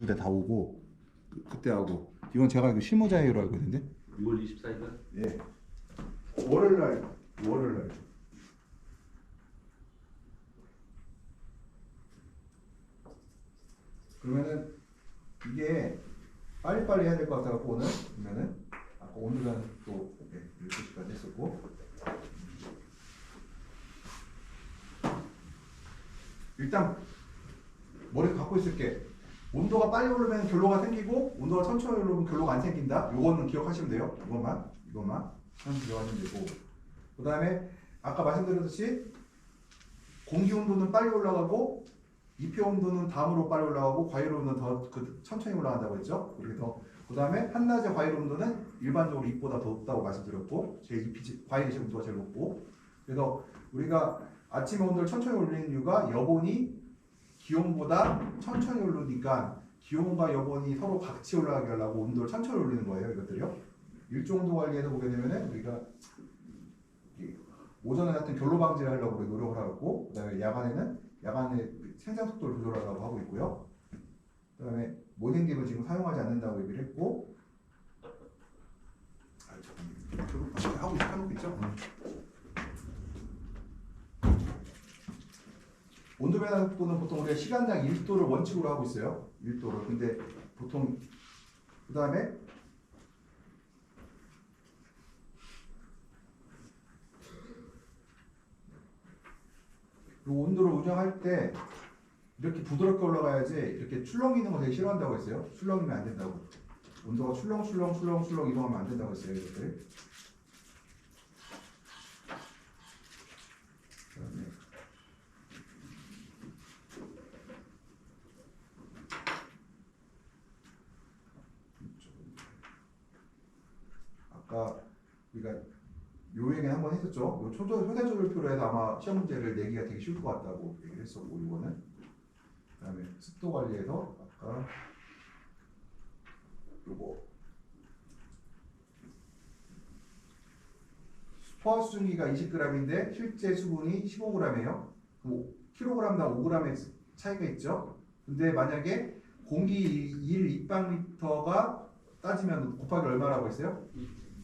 그때 다 오고 그때 하고 이건 제가 알고 실무자유로 알고 있는데 6월 24일날? 예 월요일날 그러면은 이게 빨리빨리 해야 될 것 같아갖고 오늘 그러면은 아까 오늘은 또 12시까지 했었고 일단 머리 갖고 있을게. 온도가 빨리 오르면 결로가 생기고 온도가 천천히 오르면 결로가 안 생긴다. 요거는 기억하시면 돼요. 이것만 기억하시면 되고 그 다음에 아까 말씀드렸듯이 공기 온도는 빨리 올라가고 잎의 온도는 다음으로 빨리 올라가고 과일 온도는 더 천천히 올라간다고 했죠. 그래서 그 다음에 한낮의 과일 온도는 일반적으로 잎보다 더 높다고 말씀드렸고 제 잎이 과일의 온도가 제일 높고 그래서 우리가 아침에 온도를 천천히 올리는 이유가 여본이 기온보다 천천히 오르니까 기온과 여본이 서로 같이 올라가게 하려고 온도를 천천히 올리는 거예요. 이것들이요. 일종 온도 관리에서 보게 되면은 우리가 오전에 같은 결로 방지를 하려고 우리 노력을 하고 그다음에 야간에 생장 속도를 조절하려고 하고 있고요. 그다음에 모닝딥을 지금 사용하지 않는다고 얘기를 했고 하고 있죠. 온도 변화 속도는 보통 우리가 시간당 1도를 원칙으로 하고 있어요. 1도를. 근데 보통 그 다음에 이 온도를 운영할 때 이렇게 부드럽게 올라가야지 이렇게 출렁이는 거 되게 싫어한다고 했어요. 출렁이면 안 된다고. 온도가 출렁 이동하면 안 된다고 했어요. 이것들. 그다음에 아까 우리가 요 얘기는 한번 했었죠. 요 효대 조절표로 해서 아마 시험 문제를 내기가 되게 쉬울 것 같다고 얘기를 했었고 이거는 그다음에 습도 관리에서 아까 요거 포화 수증기가 20g인데 실제 수분이 15g이에요. 그럼 kg당 5g의 차이가 있죠. 근데 만약에 공기 1 입방리터가 따지면 곱하기 얼마라고 했어요?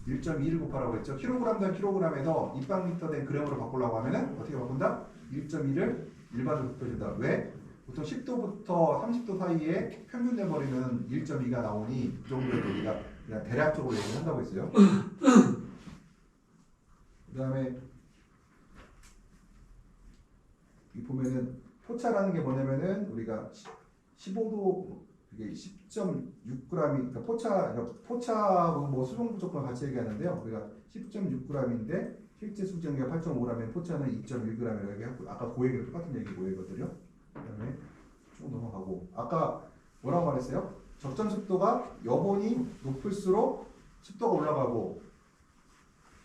1.2를 곱하라고 했죠. kg당 kg에서 입방리터 된 그램으로 바꾸려고 하면은 어떻게 바꾼다? 1.2를 일반으로 곱해준다. 왜? 보통 10도부터 30도 사이에 평균 내버리면 1.2가 나오니 그 정도에도 우리가 그냥 대략적으로 얘기를 한다고 했어요. 그 다음에 이 보면은 포차라는 게 뭐냐면은 우리가 15도 이게 10.6g이 그러니까 포차 뭐 수분 부족과 같이 얘기하는데요. 우리가 10.6g인데 실제 수증기가 8.5g이면 포차는 2.1g이라고 얘기하고 아까 그 얘기랑 똑같은 얘기고 이거든요. 그다음에 쭉 넘어가고 아까 뭐라고 말했어요? 적정 습도가 여본이 높을수록 습도가 올라가고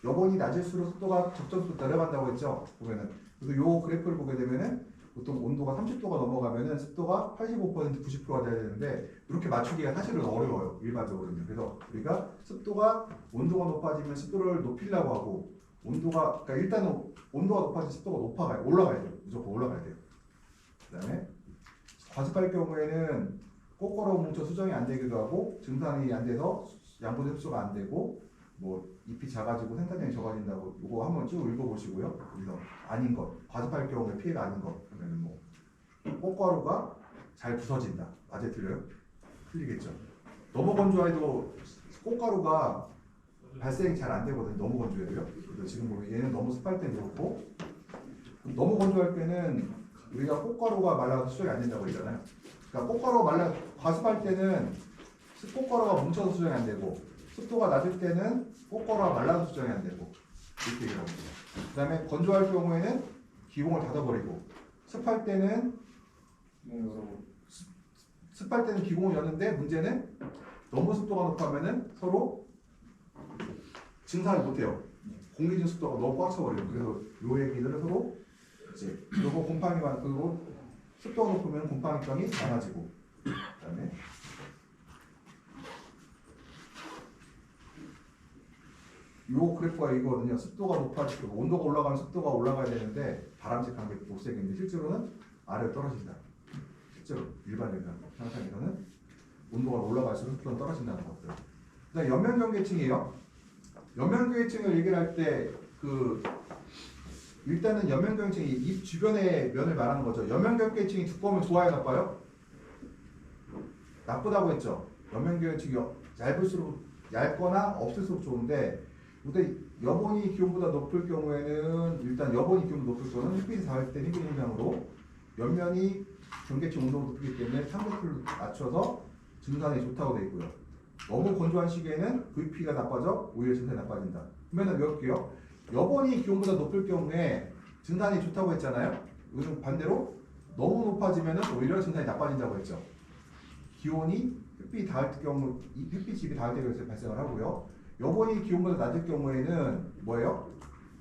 여본이 낮을수록 습도가 적정 습도 내려간다고 했죠. 보면은 그래서 요 그래프를 보게 되면은 보통 온도가 30도가 넘어가면은 습도가 85% 90%가 돼야 되는데 이렇게 맞추기가 사실은 어려워요. 일반적으로는. 그래서 우리가 습도가 온도가 높아지면 습도를 높이려고 하고 온도가 그러니까 일단은 온도가 높아지면 습도가 올라가야 돼요. 무조건 올라가야 돼요. 그다음에 과습할 경우에는 꼬꼬로 뭉쳐 수정이 안 되기도 하고 증산이 안 돼서 양분 흡수가 안 되고 뭐 잎이 작아지고 생산량이 적어진다고 이거 한번 쭉 읽어보시고요. 그래서 아닌 것, 과습할 경우에 피해가 아닌 것 그러면 뭐 꽃가루가 잘 부서진다. 맞아요, 틀려요? 틀리겠죠. 너무 건조해도 꽃가루가 발생이 잘 안 되거든요. 너무 건조해도요. 그래서 지금 보면 얘는 너무 습할 때는 그렇고 너무 건조할 때는 우리가 꽃가루가 말라서 수정이 안 된다고 했잖아요. 그러니까 꽃가루가 과습할 때는 꽃가루가 뭉쳐서 수정이 안 되고 습도가 낮을 때는 꽃가루가 말라서 수정이 안 되고 이렇게 얘기를 합니다. 그 다음에 건조할 경우에는 기공을 닫아버리고 습할 때는 기공을 여는데 문제는 너무 습도가 높으면은 서로 증산을 못해요. 공기중 습도가 너무 꽉 차버려요. 그래서 요 얘기들을 서로 이제 그리고 곰팡이 그리고 습도가 높으면 곰팡이병이 많아지고 그다음에 요 그래프가 이거거든요. 습도가 높아지고 온도가 올라가면 습도가 올라가야 되는데 바람직한 게 녹색인데 실제로는 아래로 떨어진다. 실제로 일반적인 상상에서는 온도가 올라갈수록 습도는 떨어진다는 것들. 그다음 연면경계층이에요. 연면경계층을 얘기를 할 때 일단은 연면경계층이 입 주변의 면을 말하는 거죠. 연면경계층이 두꺼우면 좋아요, 나빠요? 나쁘다고 했죠. 연면경계층이 얇거나 없을수록 좋은데, 근데 여본이 기온보다 높을 경우에는 일단 여본이 기온보다 높을 경우는 햇빛이 닿을 때 생기는 현상으로 옆면이 경계층 온도가 높기 때문에 상대표를 맞춰서 증산이 좋다고 되어 있고요. 너무 건조한 시기에는 VP가 나빠져 오히려 증산이 나빠진다. 그러면 외울게요. 여본이 기온보다 높을 경우에 증산이 좋다고 했잖아요. 요즘 반대로 너무 높아지면 오히려 증산이 나빠진다고 했죠. 기온이 햇빛이 닿을 경우, 햇빛이 입에 닿을 때 발생을 하고요. 여본이 기온보다 낮을 경우에는 뭐예요?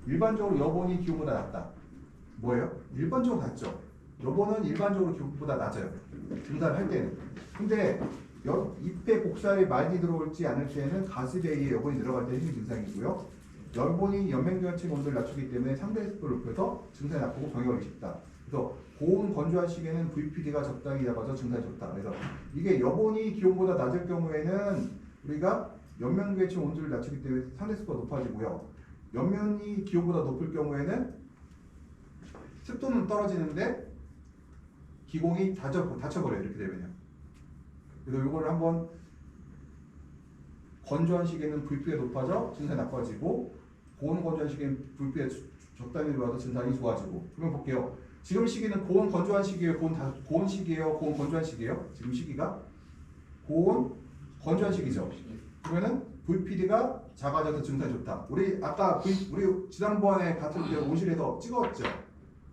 일반적으로 여본이 기온보다 낮다. 뭐예요? 일반적으로 낮죠. 여본은 일반적으로 기온보다 낮아요. 증산을 할 때는. 근데 잎에 곡살이 많이 들어올지 않을 때는 가스베이에 여본이 들어갈 때 생긴 증상이고요. 여본이 연면경계층 온도를 낮추기 때문에 상대 습도를 높여서 증산이 나쁘고 병이 걸리기 쉽다. 그래서 고온 건조한 시기에는 VPD가 적당히 잡아서 증산이 좋다. 그래서 이게 여본이 기온보다 낮을 경우에는 우리가 연면계층 온도를 낮추기 때문에 상대 습도가 높아지고요. 연면이 기온보다 높을 경우에는 습도는 떨어지는데 기공이 닫혀버려요. 이렇게 되면요. 그래서 이거를 한번 건조한 시기에는 VP가 높아져 증산이 나빠지고 고온 건조한 시기에는 VP가 적당히 들어와서 증산이 좋아지고. 그러면 볼게요. 지금 시기는 고온 건조한 시기예요? 고온 시기예요? 고온 건조한 시기예요? 지금 시기가 고온 건조한 시기죠. 그러면은 VPD가 작아져서 증산이 좋다. 우리 아까 우리 지난번에 같은 때 온실에서 찍었죠.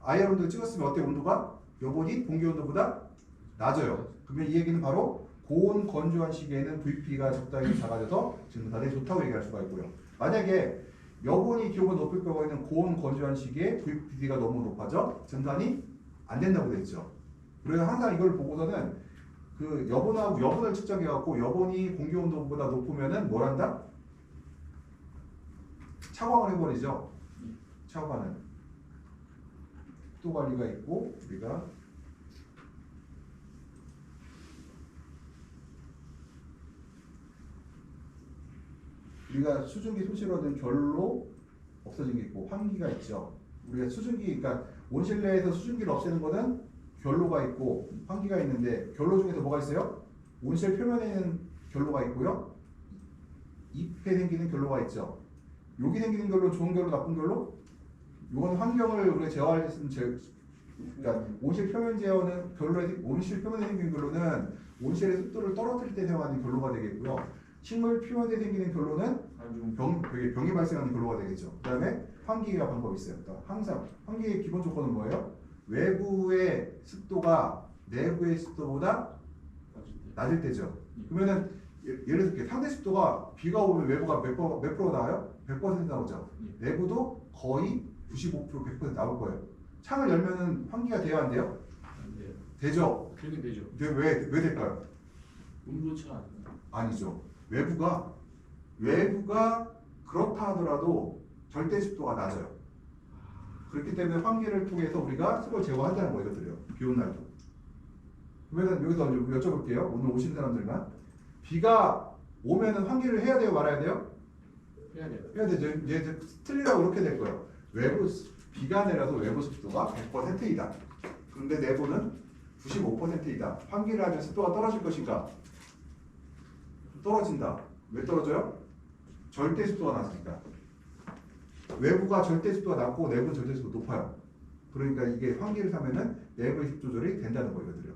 IR 온도 찍었으면 어때? 온도가 여본이 공기 온도보다 낮아요. 그러면 이 얘기는 바로 고온 건조한 시기에는 VP가 적당히 작아져서 증산에 좋다고 얘기할 수가 있고요. 만약에 여본이 기온보다 높을 경우에는 고온 건조한 시기에 VPD가 너무 높아져 증산이 안 된다고 되어. 그래서 항상 이걸 보고서는 여본을 측정해갖고 여본이 공기 온도보다 높으면은 뭘 한다? 차광을 해버리죠. 차광은 습도 관리가 있고 우리가 수증기 소실어든 결로 없어진 게 있고 환기가 있죠. 우리가 그러니까 온실내에서 수증기를 없애는 거는 결로가 있고 환기가 있는데 결로 중에서 뭐가 있어요? 온실 표면에 있는 결로가 있고요. 잎에 생기는 결로가 있죠. 여기 생기는 결로 좋은 결로 나쁜 결로? 이건 환경을 우리가 제어할 수 있는 그러니까 온실 표면 제어는 온실 표면에 생기는 결로는 온실의 습도를 떨어뜨릴 때 사용하는 결로가 되겠고요. 식물 표면에 생기는 결로는 병이 발생하는 결로가 되겠죠. 그 다음에 환기가 방법이 있어요. 그러니까 항상 환기의 기본 조건은 뭐예요? 외부의 습도가 내부의 습도보다 낮을 때죠. 그러면은 예를 들어 상대 습도가 비가 오면 외부가 몇 프로 나와요? 100% 나오죠. 내부도 거의 95% 100% 나올 거예요. 창을 열면은 환기가 돼야 안 돼요? 안 돼요. 되죠. 되긴 되죠. 근데 왜 될까요? 온도차 아니죠. 외부가 그렇다 하더라도 절대 습도가 낮아요. 그렇기 때문에 환기를 통해서 우리가 습을 제거한다는 거예요. 이것들이요. 비 오는 날도. 그러면 여기서 여쭤볼게요. 오늘 오신 사람들만 비가 오면은 환기를 해야 돼요? 말아야 돼요? 해야 돼요. 해야 되죠. 이제 틀리라고 이렇게 될 거예요. 비가 내려서 외부 습도가 100%이다. 그런데 내부는 95%이다. 환기를 하면 습도가 떨어질 것인가? 떨어진다. 왜 떨어져요? 절대 습도가 낮으니까. 외부가 절대 습도가 낮고 내부는 절대 습도가 높아요. 그러니까 이게 환기를 사면은 내부의 습도 조절이 된다는 거거든요.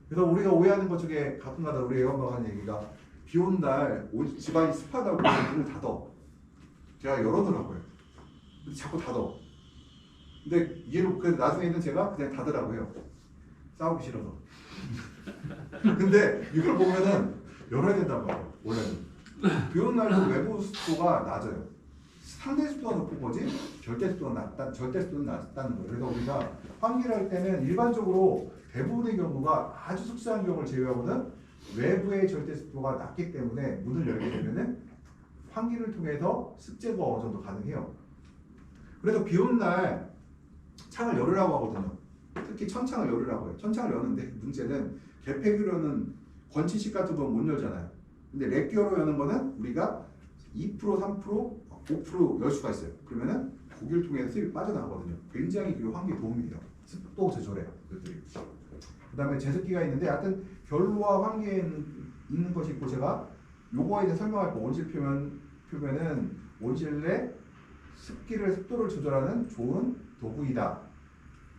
그래서 우리가 오해하는 것 중에 가끔가다 우리 애원가 하는 얘기가 비 온 날 집안이 습하다고 문을 닫어. 제가 열어놓으라고요. 근데 자꾸 닫어. 근데 그래서 나중에는 제가 그냥 닫으라고요. 싸우기 싫어서. 근데 이걸 보면은 열어야 된단 말이에요. 원래는. 비 오는 날은 외부 습도가 낮아요. 상대 습도가 높은 거지 절대 습도는 낮다는 거예요. 그래서 우리가 환기를 할 때는 일반적으로 대부분의 경우가 아주 특수한 경우를 제외하고는 외부의 절대 습도가 낮기 때문에 문을 열게 되면은 환기를 통해서 습 제거가 어느 정도 가능해요. 그래서 비 오는 날 창을 열으라고 하거든요. 특히 천창을 열으라고 해요. 천창을 여는데 문제는 개폐기로는 번치식 같은 건 못 열잖아요. 근데 랩기어로 여는 거는 우리가 2%, 3%, 5%열 수가 있어요. 그러면은 고기를 통해서 수입이 빠져나가거든요. 굉장히 그 환기에 도움이 돼요. 습도 조절해요. 이것들이. 그 다음에 제습기가 있는데 하여튼 결로와 환기에 있는 것이 있고 제가 요거에 대해 설명할 거 온실 표면은 온실 내 습도를 조절하는 좋은 도구이다.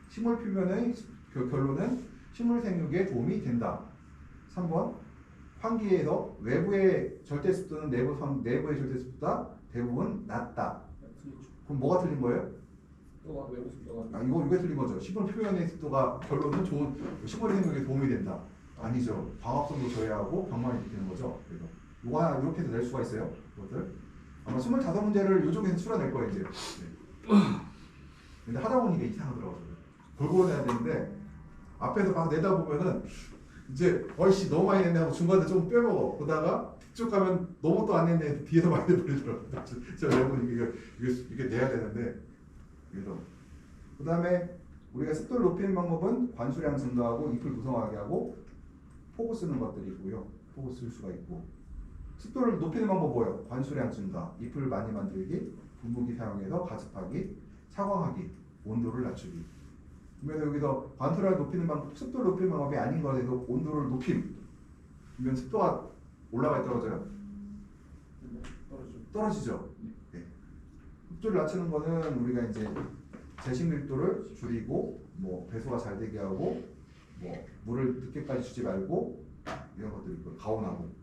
식물 표면의 결로는 식물 생육에 도움이 된다. 3번 환기에서 외부의 절대 습도는 내부의 절대 습도보다 대부분 낮다. 그럼 뭐가 틀린 거예요? 습도가 외부 습도가 이게 틀린 거죠. 식물 표면의 습도가 결로는 좋은 식물 생육에 도움이 된다. 아니죠. 광합성도 저해하고 병만이 일으키는 거죠. 그래서 이거 하나 이렇게 해서 낼 수가 있어요. 이것들 아마 25문제를 요쪽에서 출어낼 거예요 이제. 네. 근데 하다 보니까 이상하더라고요. 골고루 내야 되는데 앞에서 막 내다 보면은 이제 어이씨 너무 많이 냈네 하고 중간에 좀 빼먹어. 그러다가 쭉 가면 너무 또 안 냈네 뒤에서 많이 내버리더라고요. 제가 내보니 이게 내야 되는데. 그래서 그 다음에 우리가 습도를 높이는 방법은 관수량 증가하고 잎을 무성하게 하고 포구 쓰는 것들이 있고요. 포구 쓸 수가 있고 습도를 높이는 방법 뭐예요? 관수량 증가, 잎을 많이 만들기, 분무기 사용해서 가습하기, 차광하기, 온도를 낮추기. 그러면 여기서 관수량을 높이는 방법, 습도를 높이는 방법이 아닌 것에서 온도를 높임. 그러면 습도가 올라가야 떨어져요? 떨어지죠. 네. 습도를 낮추는 거는 우리가 이제 제식 밀도를 줄이고 뭐 배수가 잘 되게 하고 뭐 물을 늦게까지 주지 말고 이런 것들이 있고 가온하고.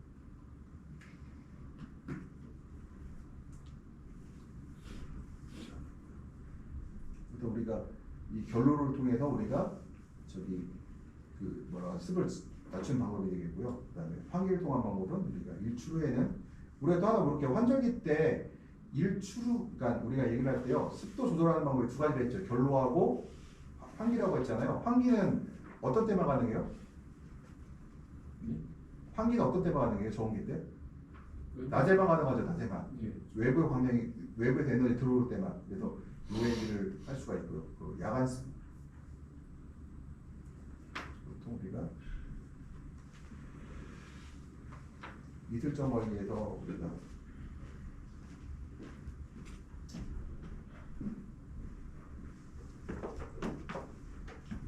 그래서 우리가 이 결로를 통해서 우리가 습을 낮추는 방법이 되겠고요. 그다음에 환기를 통한 방법은 우리가 일출 후에는 우리가 또 하나 볼게요. 환절기 때 그러니까 우리가 얘기를 할 때요. 습도 조절하는 방법이 두 가지를 했죠. 결로하고 환기라고 했잖아요. 환기는 어떤 때만 가능해요? 환기는 어떤 때만 가능해요? 저온기 때? 낮에만 가능하죠. 낮에만. 예. 외부의 광량이 외부에서 에너지 들어올 때만. 그래서 이 얘기를 할 수가 있고요. 그 야간 보통 우리가 이슬점 원리에서 우리가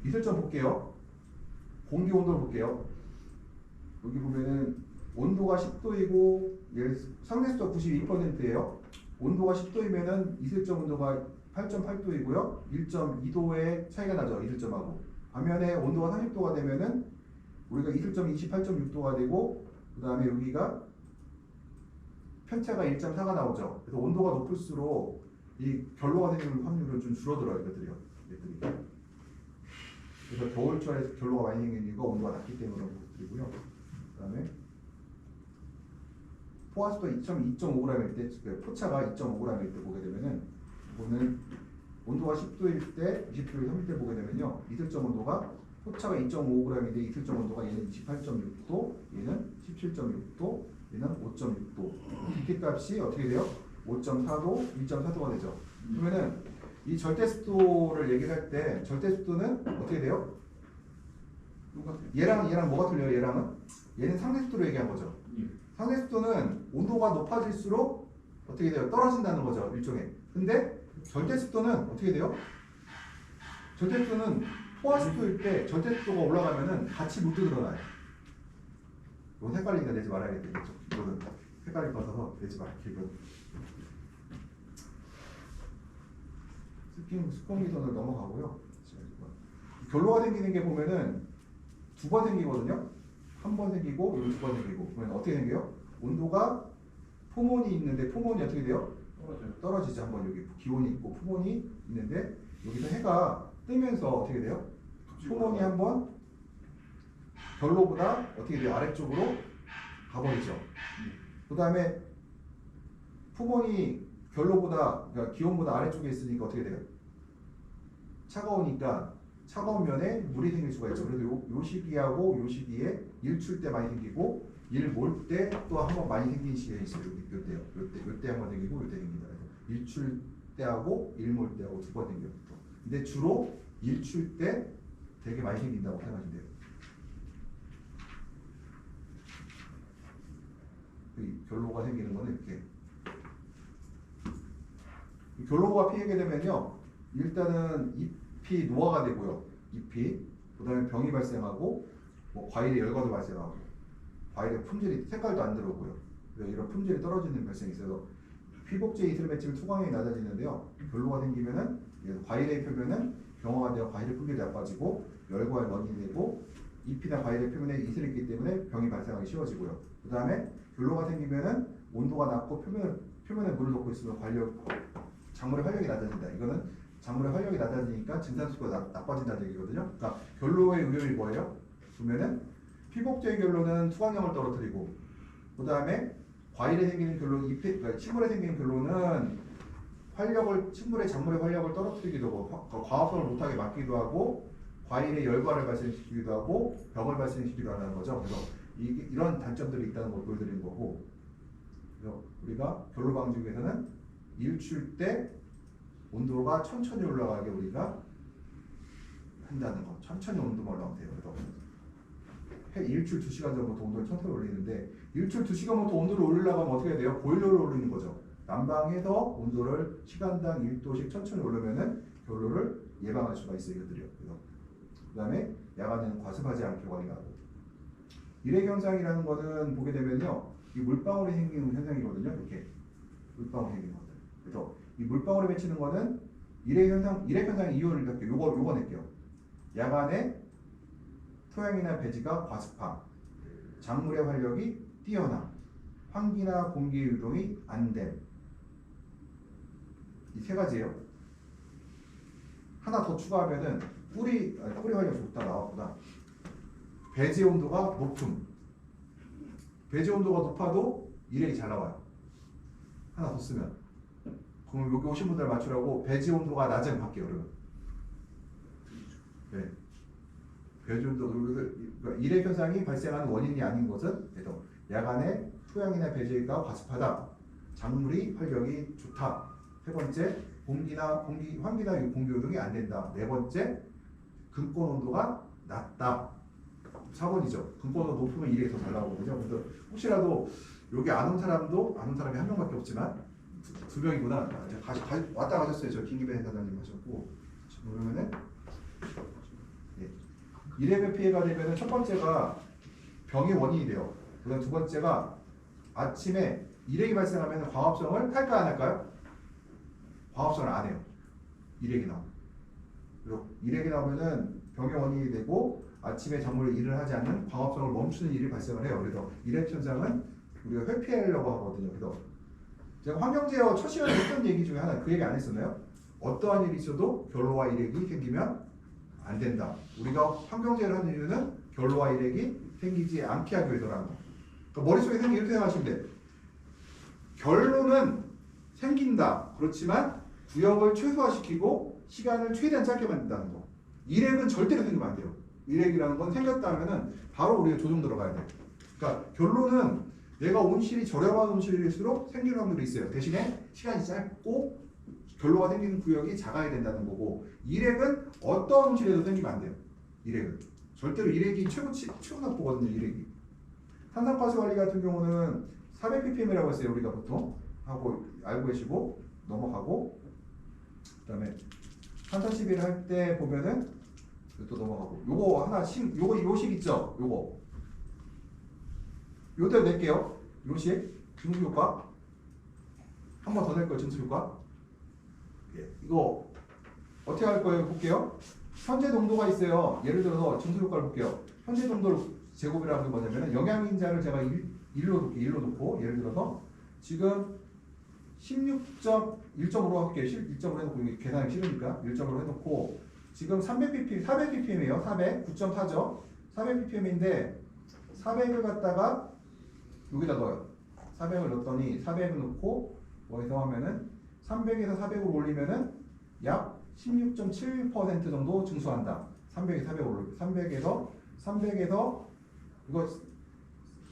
이슬점 볼게요. 공기 온도를 볼게요. 여기 보면은 온도가 10도이고 상대 습도가 92%예요. 온도가 10도이면은 이슬점 온도가 8.8도이고요. 1.2도의 차이가 나죠. 이슬점하고. 반면에 온도가 30도가 되면은 우리가 이슬점이 28.6도가 되고 그 다음에 여기가 편차가 1.4가 나오죠. 그래서 온도가 높을수록 이 결로가 생기는 확률은 좀 줄어들어요. 이것들이. 그래서 겨울철에 결로가 많이 생기는 이유가 온도가 낮기 때문에 그런 것들이고요. 그 다음에 포화수도 2.5g일 때, 포차가 2.5g일 때 보게 되면은 이거는 온도가 10도일 때, 20도일 30대 보게 되면요, 이슬점 온도가 포차가 2.5g인데 이슬점 온도가 얘는 28.6도, 얘는 17.6도, 얘는 5.6도. BT 값이 어떻게 돼요? 5.4도, 1.4도가 되죠. 그러면은 이 절대습도를 얘기할 때 절대습도는 어떻게 돼요? 얘랑 뭐가 틀려요? 얘는 상대습도로 얘기한 거죠. 상대습도는 온도가 높아질수록 어떻게 돼요? 떨어진다는 거죠. 일종의. 근데 절대습도는 어떻게 돼요? 절대습도는 포화습도일 때 절대습도가 올라가면은 같이 물도 늘어나요. 이건 헷갈리니까 내지 말아야겠죠. 이거는 헷갈릴 것 같아서 내지 말게요. 스콘기선을 넘어가고요. 결로가 생기는 게 보면은 두 번 생기거든요. 한 번 생기고 두 번 생기고. 그러면 어떻게 생겨요? 온도가 포몬이 있는데 포몬이 어떻게 돼요? 떨어지죠. 한번 여기 기온이 있고 포몬이 있는데 여기서 해가 뜨면서 어떻게 돼요? 포몬이 한번 결로보다 어떻게 돼요? 아래쪽으로 가버리죠. 그 다음에 포몬이 결로보다 그러니까 기온보다 아래쪽에 있으니까 어떻게 돼요? 차가우니까 차가운 면에 물이 생길 수가 있죠. 그래서 요 시기하고 요 시기에 일출 때 많이 생기고 일 몰 때 또 한 번 많이 생긴 시기가 있어요. 요때 한 번 생기고 요때 생긴다. 그래서 일출 때하고 일몰 때하고 두 번 생겨요. 근데 주로 일출 때 되게 많이 생긴다고 생각하시면 돼요. 그 결로가 생기는 거는 이렇게. 이 결로가 피게 되면요, 일단은 잎이 노화가 되고요. 잎이 그다음에 병이 발생하고 뭐 과일의 열과도 발생하고 과일의 품질이 색깔도 안 들어오고요. 이런 품질이 떨어지는 발생이 있어서 피복제 이슬 맺힘 투광력이 낮아지는데요. 결로가 생기면은 과일의 표면은 병화가 되어 과일의 품질이 나빠지고 열과의 원인이 되고 잎이나 과일의 표면에 이슬이 있기 때문에 병이 발생하기 쉬워지고요. 그 다음에 결로가 생기면은 온도가 낮고 표면에 물을 넣고 있으면 작물의 활력이 낮아진다. 이거는 작물의 활력이 낮아지니까 증산수가 나빠진다는 얘기거든요. 그러니까 결로의 위험이 뭐예요? 보면은 피복제의 결로는 투광력을 떨어뜨리고, 그 다음에 과일에 생기는 결로, 그러니까 식물에 생기는 결로는 작물의 활력을 떨어뜨리기도 하고 과합성을 못하게 막기도 하고 과일의 열과를 발생시키기도 하고 병을 발생시키기도 하는 거죠. 그래서 이런 단점들이 있다는 걸 보여드리는 거고, 그래서 우리가 결로 방지 위해서는 일출 때 온도가 천천히 올라가게 우리가 한다는 거. 천천히 온도만 올라가면 돼요. 그래서 일출 2시간 전부터 온도를 천천히 올리는데, 일출 2시간부터 온도를 올리려고 하면 어떻게 해야 돼요? 보일러를 올리는 거죠. 난방해서 온도를 시간당 1도씩 천천히 올리면은 결로를 예방할 수가 있어요. 이것들이요. 그 다음에 야간에는 과습하지 않게 관리하고. 일액 현상이라는 거는 보게 되면요, 이 물방울이 생기는 현상이거든요. 이렇게 물방울이 생기는 것들. 그래서 이 물방울에 맺히는 거는 일액 현상의 이유를 이렇게 요거 낼게요. 야간에 토양이나 배지가 과습함, 작물의 활력이 뛰어남, 환기나 공기 유동이 안 됨. 이 세 가지예요. 하나 더 추가하면은 뿌리 활력 좋다 나왔구나. 배지 온도가 높음. 배지 온도가 높아도 일액이 잘 나와요. 하나 더 쓰면. 그럼 여기 오신 분들 맞추라고 배지 온도가 낮으면 할게요. 그러면. 네. 배지 온도, 그러니까 일액 현상이 발생하는 원인이 아닌 것은 그래서 야간에 토양이나 배지가 과습하다. 작물이 활력이 좋다. 세 번째, 환기나 공기 유동이 안 된다. 네 번째, 근권 온도가 낮다. 4번이죠. 근권 온도 높으면 일액이 더 잘 나오거든요. 그래서 혹시라도 여기 안 온 사람이 한 명밖에 없지만 두 명이구나. 왔다 가셨어요. 저 김기배 사장님 하셨고. 그러면은 일액의 피해가 되면은 첫 번째가 병의 원인이 돼요. 그다음 두 번째가 아침에 일액이 발생하면 광합성을 할까요, 안 할까요? 광합성을 안 해요. 일액이 나오면. 그리고 일액이 나오면은 병의 원인이 되고 아침에 작물이 일을 하지 않는 광합성을 멈추는 일이 발생을 해요. 그래서 일액 현상은 우리가 회피하려고 하거든요. 그래서 제가 환경제어 첫 시간에 했던 얘기 중에 하나, 그 얘기 안 했었나요? 어떠한 일이 있어도 결로와 일액이 생기면 안 된다. 우리가 환경제어를 하는 이유는 결로와 일액이 생기지 않게 하기 위해서라는 거. 그러니까 머릿속에 이렇게 생각하시면 돼. 결로는 생긴다. 그렇지만 구역을 최소화시키고 시간을 최대한 짧게 만든다는 거. 일액은 절대로 생기면 안 돼요. 일액이라는 건 생겼다 하면은 바로 우리가 조정 들어가야 돼. 그러니까 결론은 내가 온실이 저렴한 온실일수록 생길 확률이 있어요. 대신에 시간이 짧고 결로가 생기는 구역이 작아야 된다는 거고, 일액은 어떤 온실에도 생기면 안 돼요. 일액은 절대로 일액이 최고 나쁘거든요. 일액이. 탄산가스 관리 같은 경우는 400ppm이라고 했어요. 우리가 보통 하고 알고 계시고 넘어가고, 그다음에 탄산 시비를 할 때 보면은 또 넘어가고, 요거 하나씩 요식 있죠. 요대로 낼게요. 요식 증수 효과 한 번 더 낼 거예요. 증수 효과. 예, 이거 어떻게 할 거예요? 볼게요. 현재 농도가 있어요. 예를 들어서 증수 효과를 볼게요. 현재 농도를 제곱이라는 게 뭐냐면은 영양인자를 제가 1로 놓고 예를 들어서 지금 16.1.5로 할게요. 1.5로 해놓고 이게 계산하기 싫으니까 1.5로 해놓고 지금 400ppm이에요. 9.4죠. 400ppm인데 400을 갖다가 여기다 넣어요. 400을 넣었더니 400을 넣고 여기서 하면은 300에서 400으로 올리면은 약 16.7% 정도 증수한다. 300에서 400 올리고 300에서 이거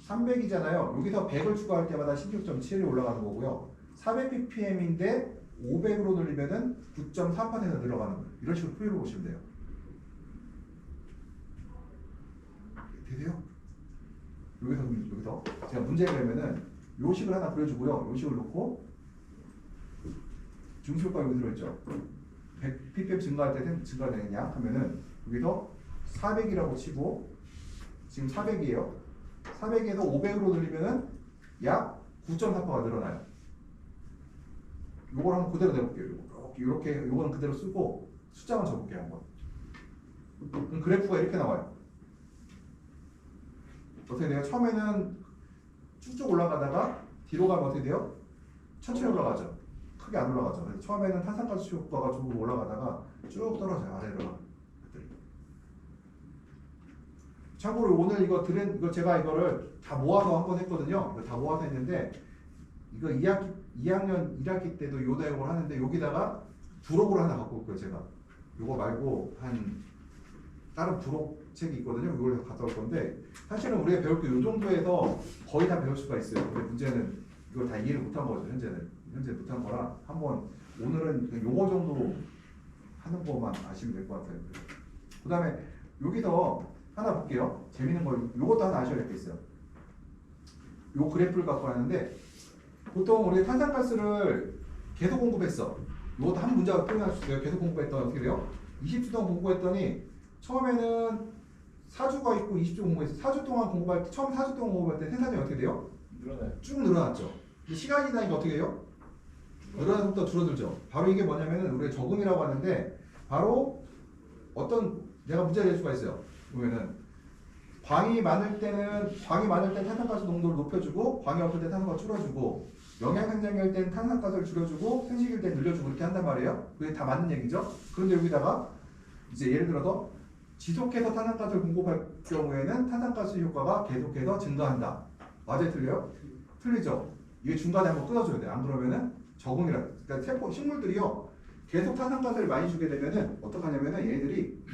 300이잖아요. 여기서 100을 추가할 때마다 16.7이 올라가는 거고요. 400ppm인데 500으로 늘리면은 9.4% 늘어가는 거예요. 이런 식으로 표현을 보시면 돼요. 되세요? 여기서 제가 문제를 내면은 요 식을 하나 그려주고요. 요 식을 놓고 중수효과 여기 들어있죠. 100 ppm 증가할 때 증가되느냐 하면은 여기서 400이라고 치고 지금 400이에요. 400에서 500으로 늘리면은 약 9.4%가 늘어나요. 요걸 한번 그대로 내볼게요. 이렇게 요거는 그대로 쓰고 숫자만 적을게요 한번. 그럼 그래프가 이렇게 나와요. 어떻게 돼요? 처음에는 쭉쭉 올라가다가 뒤로 가면 어떻게 돼요? 천천히 올라가죠. 크게 안 올라가죠. 그래서 처음에는 탄산가스 효과가 쭉 올라가다가 쭉 떨어져요. 아래로. 참고로 오늘 이거 제가 이거를 다 모아서 한 번 했거든요. 이거 다 모아서 했는데 이거 2학년 1학기 때도 요 내용을 하는데 여기다가 부록을 하나 갖고 올게요. 제가 요거 말고 한 다른 부록 책이 있거든요. 이걸 갖다 올 건데 사실은 우리가 배울 게 요 정도에서 거의 다 배울 수가 있어요. 근데 문제는 이걸 다 이해를 못한 거죠. 현재 못한 거라 한번 오늘은 요거 정도 하는 것만 아시면 될 것 같아요. 그 다음에 여기서 하나 볼게요. 재밌는 거 요것도 하나 아셔야 될 게 있어요. 요 그래프를 갖고 왔는데 보통 우리 탄산가스를 계속 공급했어. 이것도 한 문제가 표현할 수 있어요. 계속 공급했더니 어떻게 돼요? 20주 동안 공급했더니 처음에는 4주가 있고 20주 공급했어. 4주 동안 공급할 때 처음 4주 동안 공급할 때 생산량이 어떻게 돼요? 늘어나요. 쭉 늘어났죠. 근데 시간이 지나니까 어떻게 돼요? 늘어나서부터 줄어들죠. 바로 이게 뭐냐면은 우리가 적응이라고 하는데 바로 어떤 내가 문제를 낼 수가 있어요. 보면은 광이 많을 때는 탄산가스 농도를 높여주고 광이 없을 때 탄산가스 줄여주고 영양 생성일 때는 탄산가스를 줄여주고 생식일 때 늘려주고 이렇게 한단 말이에요. 그게 다 맞는 얘기죠. 그런데 여기다가 이제 예를 들어서 지속해서 탄산가스를 공급할 경우에는 탄산가스 효과가 계속해서 증가한다. 맞아요, 틀려요? 틀리죠. 이게 중간에 한번 끊어줘야 돼. 안 그러면은 적응이라. 그러니까 식물들이요 계속 탄산가스를 많이 주게 되면은 어떻게 하냐면은 얘들이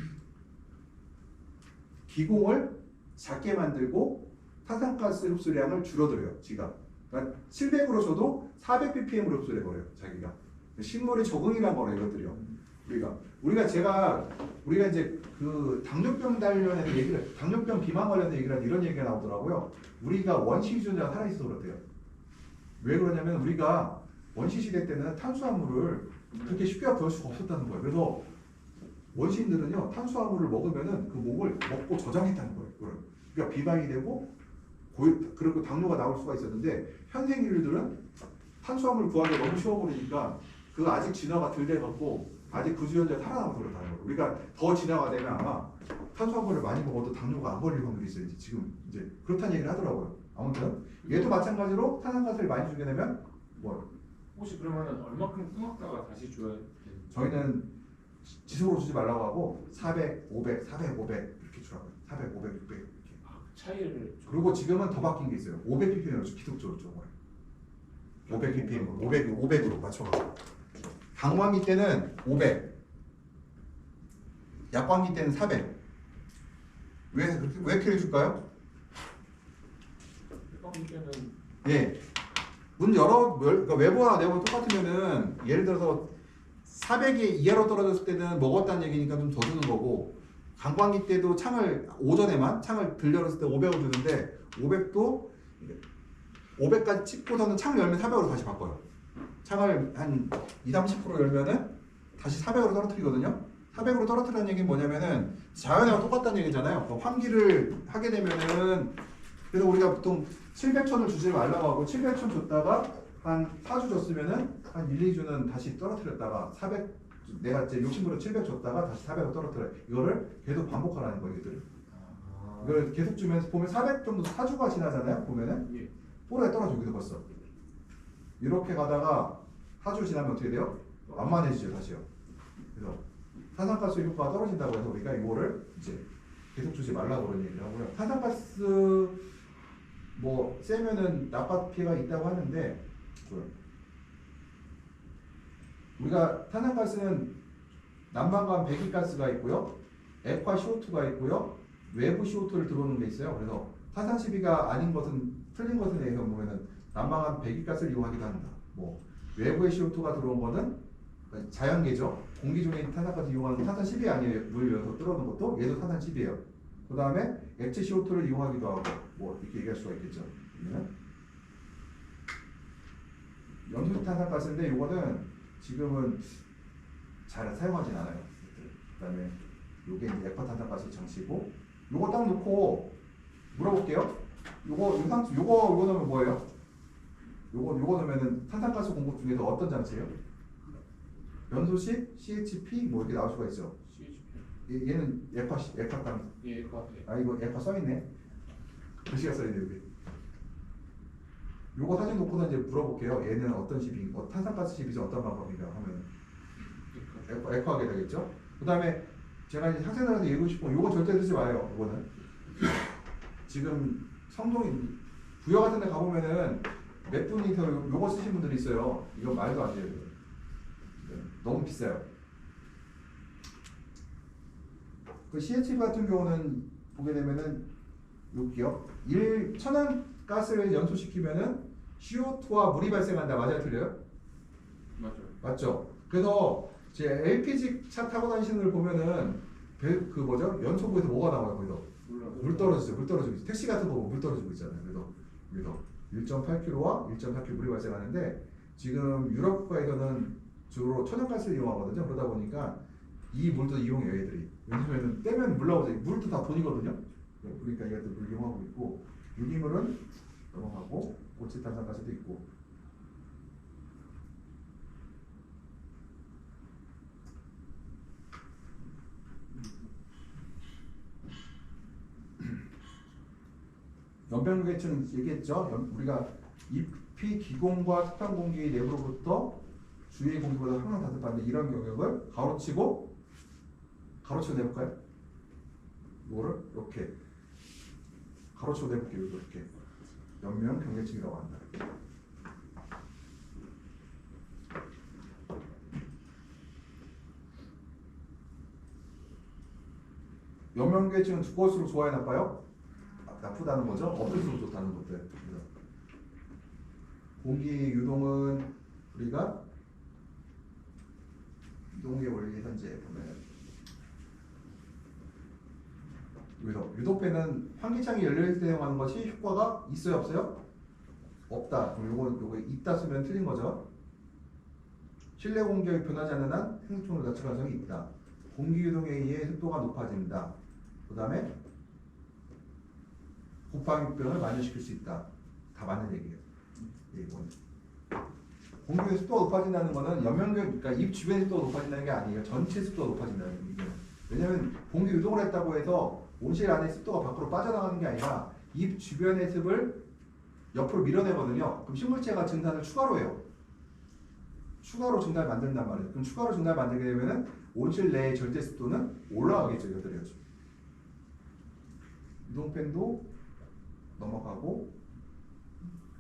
기공을 작게 만들고 탄산가스 흡수량을 줄어들어요. 지가. 그러니까 700으로 줘도 400ppm으로 흡수를 해버려요. 자기가. 식물의 적응이란 거예요. 이것들이요. 우리가 이제 그 당뇨병 관련해서 얘기를 당뇨병 비만 관련해서 얘기를 하는 이런 얘기가 나오더라고요. 우리가 원시 유전자가 살아있어서 그렇대요. 왜 그러냐면 우리가 원시 시대 때는 탄수화물을 그렇게 쉽게 구할 수가 없었다는 거예요. 그래서 원시인들은요 탄수화물을 먹으면은 그 목을 먹고 저장했다는 거예요. 그러니까 비만이 되고 그리고 당뇨가 나올 수가 있었는데 현생 인류들은 탄수화물 구하기가 너무 쉬워버리니까 그 아직 진화가 덜 돼갖고 아직 그 유전자가 살아남아서 그렇다는 거예요. 우리가 더 진화가 되면 아마 탄수화물을 많이 먹어도 당뇨가 안 걸릴 확률이 있어요. 지금 이제 그렇다는 얘기를 하더라고요. 아무튼 얘도 마찬가지로 탄산가스를 많이 주게 되면 뭐 혹시 그러면 얼마큼 끊었다가 다시 줘야 되는? 저희는 지속으로 주지 말라고 하고 400, 500, 400, 500 이렇게 주라고요. 400, 500, 600 이렇게. 차이를 그리고 지금은 더 바뀐 게 있어요. 500ppm으로 기속적으로 줘. 500ppm, 500으로 맞춰가지고. 강광기 때는 500, 약광기 때는 400. 왜 이렇게 해줄까요? 약광기 때는 예. 그러니까 외부와 내부가 똑같으면은 예를 들어서 400이 이하로 떨어졌을 때는 먹었다는 얘기니까 좀 더 주는 거고 강광기 때도 오전에만 창을 들 열었을 때 500을 주는데 500도 500까지 찍고서는 창을 열면 400으로 다시 바꿔요. 창을 한 20-30% 열면은 다시 400으로 떨어뜨리거든요. 400으로 떨어뜨리는 얘기는 뭐냐면은 자연하고 똑같다는 얘기잖아요. 환기를 하게 되면은 그래서 우리가 보통 700촌을 주지 말라고 하고 700촌 줬다가 한 4주 줬으면은 한 1, 2주는 다시 떨어뜨렸다가 400 내가 이제 욕심으로 700 줬다가 다시 400으로 떨어뜨려. 이거를 계속 반복하라는 거예요, 이들. 이걸 계속 주면서 보면 400 정도 4주가 지나잖아요. 보면은 뽀로에 떨어져 여기서 벌써. 이렇게 가다가 4주 지나면 어떻게 돼요? 완만해지죠, 다시요. 그래서 탄산가스 효과가 떨어진다고 해서 우리가 이거를 이제 계속 주지 말라고 그런 얘기를 하고요. 탄산가스 뭐 세면은 나빠 피해가 있다고 하는데 우리가 탄산가스는 난방관 배기가스가 있고요, 액화 CO2가 있고요, 외부 CO2를 들어오는 게 있어요. 그래서 탄산 시비가 아닌 것은 틀린 것에 대해서 보면은 난방관 배기가스를 이용하기도 합니다. 뭐 외부의 CO2가 들어온 거는 자연계죠. 공기 중에 탄산가스 이용하는 탄산 시비 아니에요. 물려서 들어오는 것도 얘도 탄산 시비예요. 그 다음에 액체 CO2를 이용하기도 하고 뭐 이렇게 얘기할 수가 있겠죠. 고체탄산가스인데 요거는 지금은 잘 사용하진 않아요. 그다음에 요게 이제 액화탄산가스 장치고 요거 딱 놓고 물어볼게요. 요거 넣으면 뭐예요? 요거 넣으면은 탄산가스 공급 중에서 어떤 장치예요? 연소식, CHP 뭐 이렇게 나올 수가 있죠. CHP. 얘는 액화탄. 예, 그 앞에. 아 이거 액화 써있네. 글씨가 써있네 여기. 요거 사진 놓고서 이제 물어볼게요. 얘는 어떤 식이, 탄산가스 식이지 어떤 방법인가 하면 액화하게 되겠죠. 그 다음에 제가 이제 학생들한테 얘기하고 싶은 건 요거 절대 쓰지 마요. 요거는 지금 성동이 부여 같은 데 가보면은 몇 분이 더 요거 쓰신 분들이 있어요. 이거 말도 안 돼요. 네, 너무 비싸요. 그 CHP 같은 경우는 보게 되면은 여기요. 1,000원 가스를 연소시키면은 CO2와 물이 발생한다. 맞아요, 틀려요? 맞아요. 맞죠? 그래서 제 LPG 차 타고 다니시는 분들 보면은 그 뭐죠? 연소구에서 뭐가 나와요, 거기서? 물 떨어지죠. 물 떨어지고 있죠. 택시 같은 거 보면 물 떨어지고 있잖아요. 그래서 1.8kg와 1.4kg 물이 발생하는데 지금 유럽 국가에서는 주로 천연가스를 이용하거든요. 그러다 보니까 이 물도 이용해요, 얘들이. 왜냐면은 떼면 물 나오죠. 물도 다 돈이거든요. 그러니까 얘들 물 이용하고 있고 유기물은 넘어가고 고체탄산가스도 있고. 연변계층 얘기했죠. 우리가 잎이 기공과 습한 공기 내부로부터 주위의 공기보다 항상 따뜻한데 이런 영역을 가로치고 내볼까요? 이거를 이렇게 가로치고 내볼게요. 이렇게 연면 경계층이라고 한다. 연면계층은 두꺼울수록 좋아요, 나빠요? 나쁘다는 거죠. 없을수록 좋다는 것들. 공기 유동은 우리가 유동의 원리 현재 보면 유도패는 환기창이 열려있을 때 사용하는 것이 효과가 있어요, 없어요? 없다. 그럼 요거 있다 쓰면 틀린 거죠. 실내 공기가 변하지 않는 한 생수통을 낮출 가능성이 있다. 공기 유동에 의해 습도가 높아진다. 그 다음에 곱방육변을 만연시킬 수 있다. 다 맞는 얘기예요. 이건 공기의 습도가 높아진다는 거는 그러니까 입 주변의 습도가 높아진다는 게 아니에요. 전체 습도가 높아진다는 얘기예요. 왜냐하면 공기 유동을 했다고 해서 온실 안에 습도가 밖으로 빠져나가는 게 아니라 입 주변의 습을 옆으로 밀어내거든요. 그럼 식물체가 증산을 추가로 해요. 추가로 증산을 만든단 말이에요. 그럼 추가로 증산을 만들게 되면은 온실 내의 절대 습도는 올라가겠죠. 이것들이요. 유동팬도 넘어가고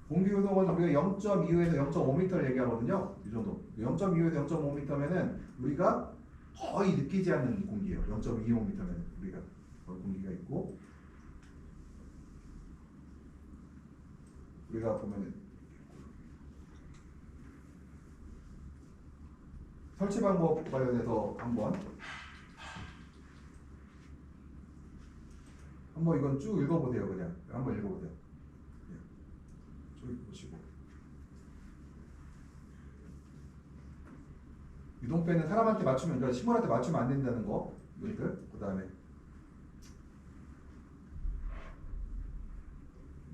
공기 유동은 우리가 0.25에서 0.5m를 얘기하거든요. 이 정도. 0.25에서 0.5m면은 우리가 거의 느끼지 않는 공기예요. 0.25m면 우리가 거의 공기가 있고 우리가 보면은 설치 방법 관련해서 한번 이건 쭉 읽어보세요. 그냥 한번 읽어보세요. 쭉 읽어보시고 유동패는 사람한테 맞추면 그러니까 식물한테 맞추면 안 된다는 거 이거들. 그 다음에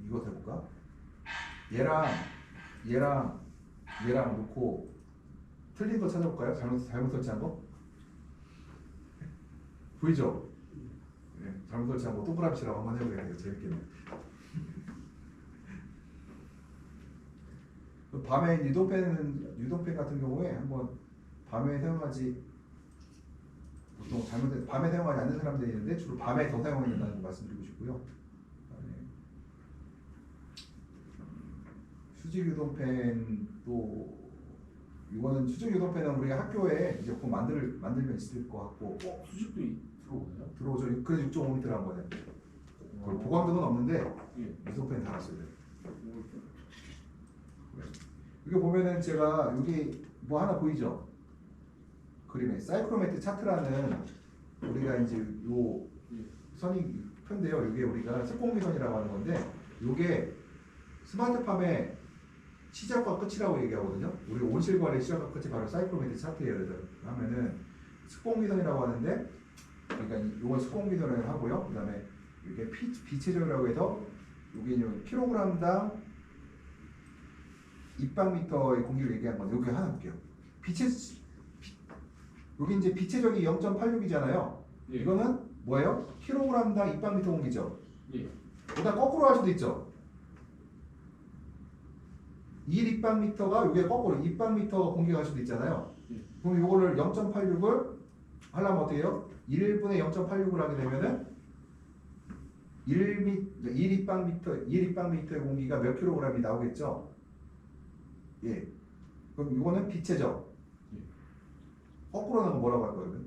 이거 해볼까? 얘랑 놓고 틀린 거 찾아볼까요? 잘못 설치한 거? 보이죠? 네, 잘못 설치한 거 동그라미치라고 한번 해보겠네요. 재밌겠네. 밤에 유동팬 같은 경우에 한번 밤에 사용하지 보통 밤에 사용하지 않는 사람들이 있는데 주로 밤에 더 사용하게 된다는 거 말씀드리고 싶고요. 수직 유동팬도 이거는 수직 유동팬은 우리가 학교에 이제 곧 만들면 있을 것 같고. 수직도 들어오나요? 들어오죠. 그래서 6.5m를 한 거예요. 보강등은 없는데 예. 유동팬 달았어요. 이거 보면은 제가 여기 뭐 하나 보이죠? 그림에 사이클로메트 차트라는 우리가 이제 요 선이 편데요. 이게 우리가 습공기선이라고 하는 건데 이게 스마트팜에 시작과 끝이라고 얘기하거든요. 우리 온실과의 시작과 끝이 바로 사이클로메트릭 차트예요. 그래서 하면은 스포옹기선이라고 하는데, 그러니까 이건 스포옹기선을 하고요. 그다음에 이게 비체적이라고 해서 여기 킬로그램당 입방미터의 공기를 얘기한 건데 여기 하나 볼게요. 여기 이제 비체적이 0.86이잖아요. 예. 이거는 뭐예요? 킬로그램당 입방미터 공기죠. 예. 일단 거꾸로 할 수도 있죠. 1 입방미터가 이게 거꾸로 입방미터 공기가 갈 수도 있잖아요. 예. 그럼 이거를 0.86을 하려면 어떻게 해요? 1분의 0.86을 하게 되면은 1 입방미터의 공기가 몇 킬로그램이 나오겠죠? 예. 그럼 이거는 비체적. 예. 거꾸로 하는 거 뭐라고 할 거예요?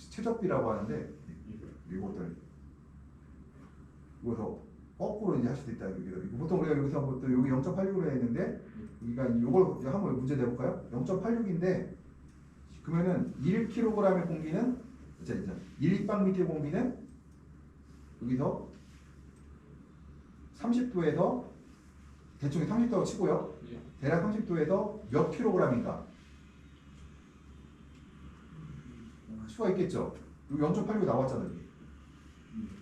최적비라고 하는데 이것들 이거서 거꾸로 이제 할 수도 있다. 여기서 보통 우리가 여기서 여기 0.86으로 했는데 여기가 이걸 한번 문제 내볼까요? 0.86인데 그러면은 1kg의 공기는 1 입방미터의 공기는 여기서 30도에서 대충 30도라고 치고요. 예. 대략 30도에서 몇 킬로그램인가 할 수가 있겠죠. 여기 0.86 나왔잖아요.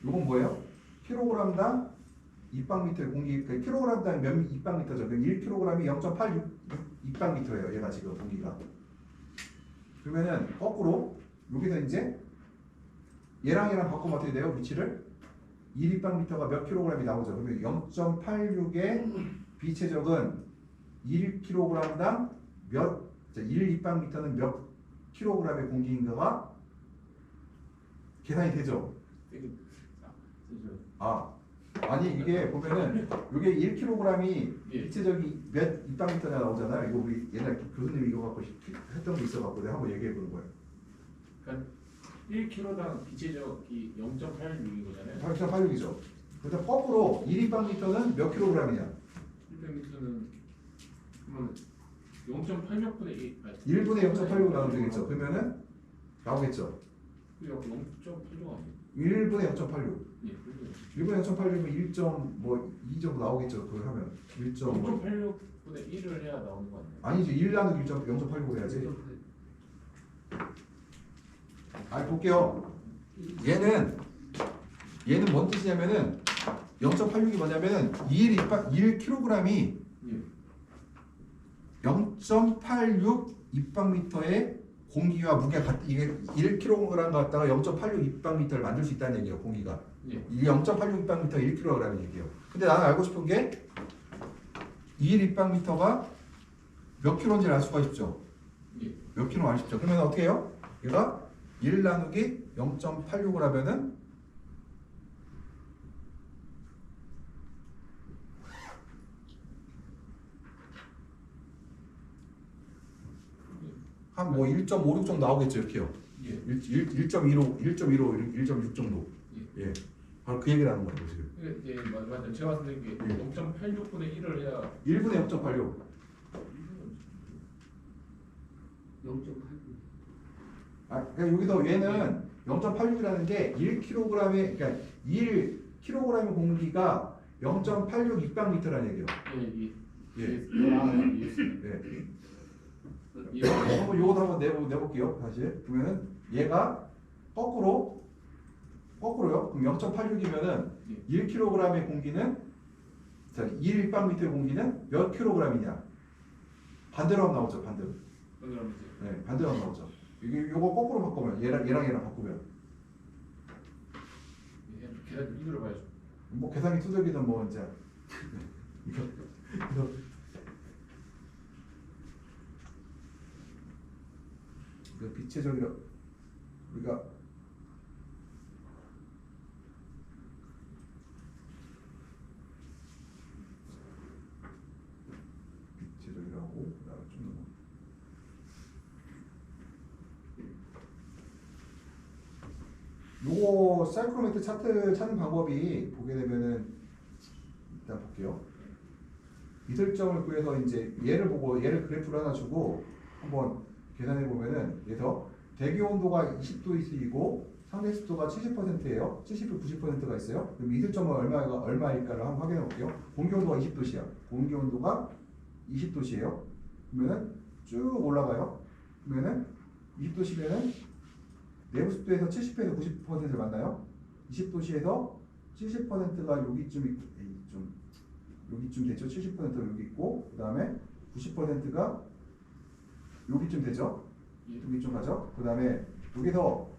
이건 뭐예요? 킬로그램당 입방미터의 공기, 그 킬로그램당 몇 입방미터죠? 1kg이 0.86 입방미터예요. 얘가 지금 공기가. 그러면은 거꾸로 여기서 이제 얘랑 바꾸면 어떻게 돼요? 위치를 1 입방미터가 몇 킬로그램이 나오죠? 그러면 0.86의 비체적은 1kg당 몇, 1 입방미터는 몇 킬로그램의 공기인가가 계산이 되죠? 아니 이게 보면은 이게 1kg이 예. 비체적이 몇 입방미터나 나오잖아요. 이거 우리 옛날 교수님이 이거 갖고 했던 게 있어갖고 내가 한번 얘기해 보는 거예요. 그러니까 1kg당 비체적이 0.86인 거잖아요. 0.86이죠. 그다음 거꾸로 1 입방미터는 몇 킬로그램이냐? 100m는 그러면 0.86분의 1. 1분의 0.86 나오면 되겠죠. 그러면은 나오겠죠. 0.86 아니에요? 1분의 0.86. 예. 1분의 0.86이면 1.2 정도 나오겠죠. 그걸 하면 0.86분의 1을 해야 나오는 거 아니에요? 아니지 1 나누기 0.86 해야지. 볼게요. 얘는 뭔 뜻이냐면은 0.86이 뭐냐면은 1kg이 예. 0.86 입방미터의 공기와 무게가 이게 1kg 갖다가 0.86 입방미터를 만들 수 있다는 얘기예요. 공기가. 예. 이게 0.86 입방미터 1kg이라는 얘기예요. 근데 나는 알고 싶은 게 1 입방미터가 몇 킬로인지를 알 수가 있죠. 예. 몇 킬로 알 수 있죠. 그러면 어떻게 해요? 얘가 1 나누기 0.86을 하면은 한 뭐 1.56 정도 나오겠죠. 이렇게요. 예. 1.15, 1.6 정도. 예. 바로 그 얘기를 하는 거예요, 지금. 예, 맞아요. 제가 봤을 때 이게 0.86분의 1을 해야 1분의 0.86. 0.8. 그러니까 여기서 얘는 0.86이라는 게 1kg의 그러니까 1kg의 공기가 0.86 입방미터라는 얘기예요. 예. 예. 예. 예. 한번 요것도 한번 내볼게요. 다시. 그러면은 얘가 거꾸로요. 그럼 0.86이면은 1kg의 공기는 1 입방미터의 공기는 몇 킬로그램이냐? 반대로 하면 나오죠. 반대로. 그러면 이제 네, 반대로 하면 나오죠. 요거 거꾸로 바꾸면 얘랑 바꾸면 계산 이대로 봐야죠. 뭐 계산기 투적이든 뭐 이제 이거 그 비체적이라 우리가 비체적이라고 그다음에 좀 요거 사이클로메트 차트 찾는 방법이 보게 되면은 일단 볼게요. 이슬점을 구해서 이제 얘를 보고 얘를 그래프를 하나 주고 한번 계산해 보면은 그래서 대기 온도가 20도이고 상대 습도가 70%예요. 70, 90%가 있어요. 그럼 이슬 점은 얼마일까를 한번 확인해 볼게요. 공기 온도가 20도씨야. 공기 온도가 20도씨예요. 그러면은 쭉 올라가요. 그러면은 20도씨면은 내부 습도에서 70에서 90%를 만나요. 20도씨에서 70%가 여기쯤 있고, 여기쯤 되죠. 70%가 여기 있고, 그 다음에 90%가 여기쯤 되죠. 여기쯤 가죠. 그 다음에 여기서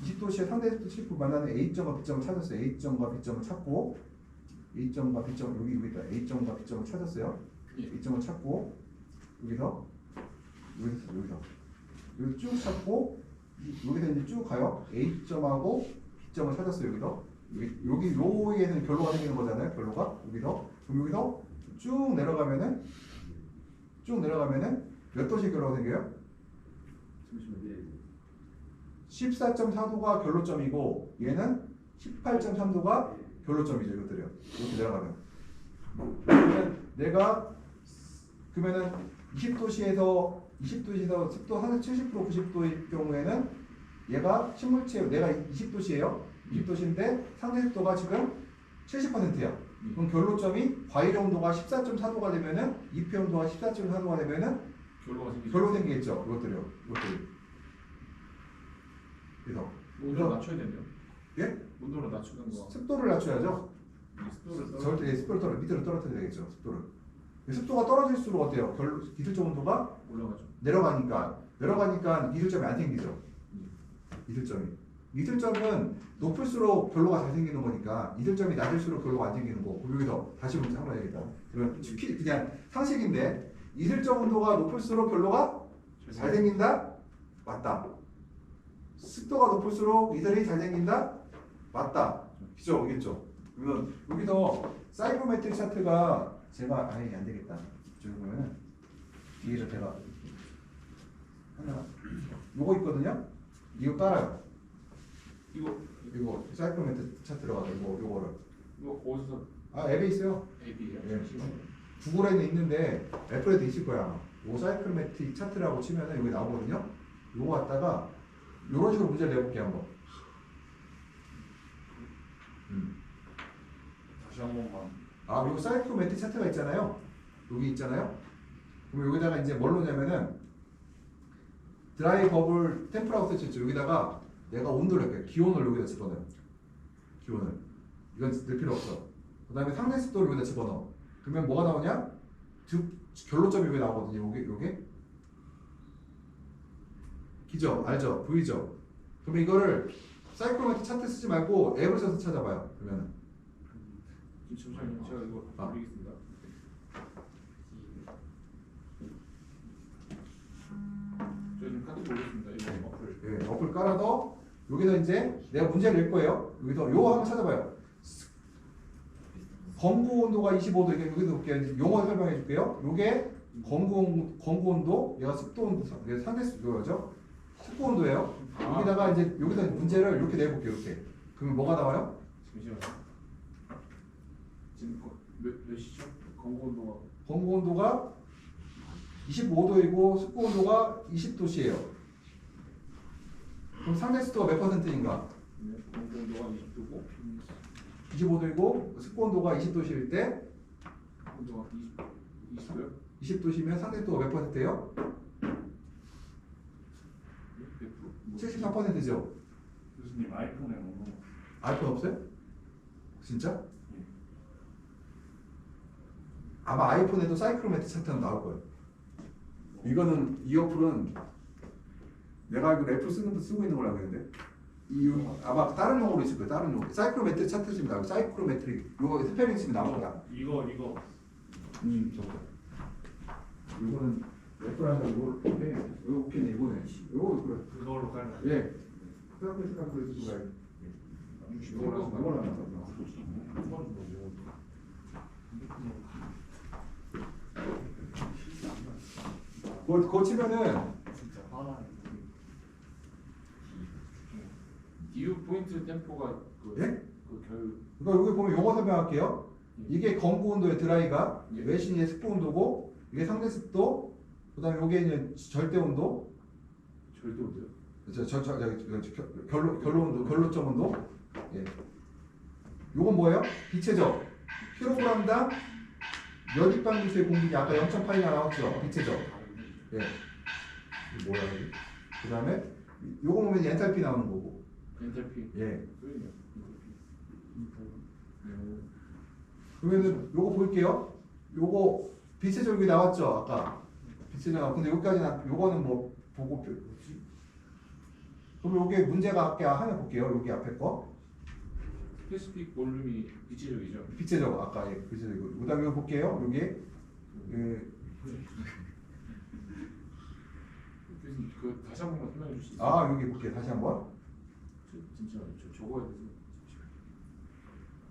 20도씨에 상대 습도 70% 만나는 A점과 B점을 찾았어요. A점과 B점을 찾고, A점과 B점 여기 있다. A점과 B점을 찾았어요. A점을 찾고, 여기서 여기 쭉 찾고, 여기서 이제 쭉 가요. A점하고 B점을 찾았어요. 여기 요에는 결로가 생기는 거잖아요. 결로가 여기서. 그럼 여기서 쭉 내려가면은 몇 도씩 결로가 생겨요? 14.4도가 결로점이고 얘는 18.3도가 결로점이죠. 이것들이요. 이렇게 내려가면. 그러면은 20도씨에서 습도 한 70% 90도일 경우에는 얘가 식물체 내가 20도씨예요. 20도씨인데 상대 습도가 지금 70%야. 그럼 결로점이 과일 온도가 14.4도가 되면은 잎의 온도가 14.4도가 되면은 결로 생기겠죠. 이것들이. 그래서 온도를 낮춰야 되네요. 예? 온도를 낮추는 거. 습도를 낮춰야죠. 습도를 떨어 밑으로 떨어뜨려야 되겠죠. 습도가 떨어질수록 어때요? 기술적 온도가 올라가죠. 내려가니까 이슬점이 안 생기죠. 이슬점은 높을수록 결로가 잘 생기는 거니까 이슬점이 낮을수록 결로가 안 생기는 거. 여기서 다시 문제 한번 해야겠다. 그러면 그냥 상식인데 이슬점 온도가 높을수록 결로가 잘 생긴다? 맞다. 습도가 높을수록 이슬이 잘 생긴다? 맞다. 그죠? 오겠죠? 그러면 여기서 사이코메트릭 차트가 제가 아예 안 되겠다. 그러면은 뒤에서 제가 하나 요거 있거든요. 이거 깔아요. 이거 사이코메트릭 차트 들어가서 요거를. 이거 어디서 앱에 있어요. 앱이에요? 예. 구글에는 있는데 애플에도 있을 거야. 요 사이코메트릭 차트라고 치면은 여기 나오거든요. 요거 갖다가 요런 식으로 문제를 내볼게요 한번. 다시 한 번만. 요거 사이코메트릭 차트가 있잖아요. 여기 있잖아요. 그럼 여기다가 이제 뭘 넣냐면은 드라이 버블 템프라우스 쳤죠. 여기다가 내가 온도를 할게요. 기온을 여기다 집어넣어요. 기온을. 이건 넣을 필요 없어. 그 다음에 상대 습도를 여기다 집어넣어. 그러면 뭐가 나오냐? 결로점이 여기 나오거든요. 요게. 기죠? 알죠? 보이죠? 그러면 이거를 사이코메트릭 차트 쓰지 말고 앱을 써서 찾아봐요. 그러면은. 잠시만요. 제가 이거 드리겠습니다. 저 지금 카톡 올렸습니다. 이거 어플. 예, 어플 깔아서 여기서 이제 내가 문제를 낼 거예요. 여기서 요거 한번 찾아봐요. 검구 온도가 25도 이게 여기서 볼게요. 용어 설명해 줄게요. 요게 검구 온도, 얘가 습도 온도, 얘가 상대 습도죠. 습도 온도예요. 여기다가 이제 여기서 문제를 이렇게 내볼게요. 이렇게. 그러면 뭐가 나와요? 잠시만요. 지금 몇 시죠? 검고 온도가 검구 온도가 25도이고 습도 온도가 20도씨예요. 그럼 상대 습도가 몇 %인가? 검고 온도가 20도고 25도이고 습도 온도가 20도씨일 때 온도가 20도요? 20도시면 상대 습도가 몇 %예요? 74%죠. 교수님 아이폰에 뭐 아이폰 없어요? 진짜? 아마 아이폰에도 사이클로메트 차트는 나올 거예요. 이거는 이 어플은 내가 알기로 애플 쓰고 있는 걸로 알고 있는데 아마 다른 용어로 있을 거예요. 다른 용어. 사이클로메트 차트 지금 나오고 사이클로메트릭 요거 스펠링 지금 나온 거야. 이거 저거. 이거는 애플하고 이거 이거 오케이 이거네. 이거 그래. 그걸로 깔면 예. 사이클로메트 calculator가 이거랑 나왔어. 그거 치면은 진짜 화나네. 디유 포인트 템포가 예? 그결 이거 여기 보면 용어 설명할게요. 이게 검구 온도의 드라이가 예. 외신의 습도 온도고 이게 상대 습도 그다음에 요게 이제 절대 온도 절대 온도요? 결로점 온도. 예. 요건 뭐예요? 빛의 적. 킬로그램당 몇 입방미터의 공기냐 아까 0.8이나 나왔죠? 빛의 적. 예. 이거 뭐야 이게? 그 다음에 요거 보면 엔탈피 나오는 거고. 엔탈피. 예. 소리냐? 그러면은 요거 볼게요. 요거 빛의 적이 나왔죠? 아까 빛의 적. 근데 여기까지는 요거는 뭐 보고 뭐지? 그럼 요게 문제가 아까 하나 볼게요. 여기 앞에 거. 스페시픽 볼륨이 빛체적이죠. 빛의 적 아까 예, 빛의 적. 그다음에 이거 볼게요. 요게 교수님 그 다시 한 번만 설명해 주실 수 있어요? 아 여기 볼게요. 다시 한번. 진짜 적어야 돼서.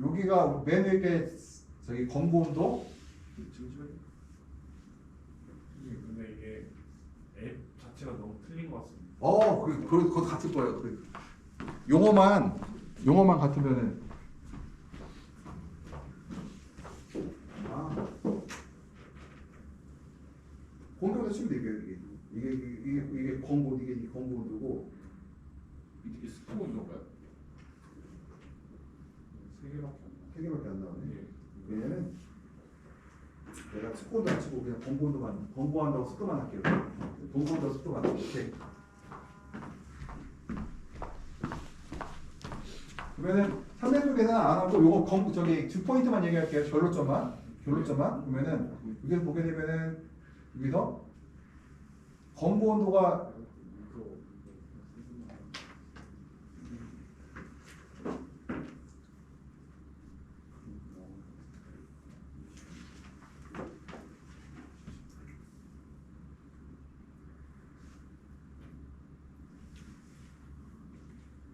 여기가 맨 위에 저기 검고 온도. 잠시만요. 근데 이게 앱 자체가 너무 틀린 것 같습니다. 그거 같을 거예요. 용어만 같으면은. 공도도 치면 되게 이게 검고 이게 검고 온도고. 이게 스포 온도인가요? 세 개밖에 안 나와요. 3개밖에 안 나오네. 예. 얘는 내가 스코어도 안 치고 그냥 검고온도만 검고한다고 습도만 할게요. 검고한다고 습도만 이렇게. 그러면은 3대조 계산 안 하고 요거 저기 두 포인트만 얘기할게요. 결로점만 보면은 여기서 보게 되면은 여기서 검고 온도가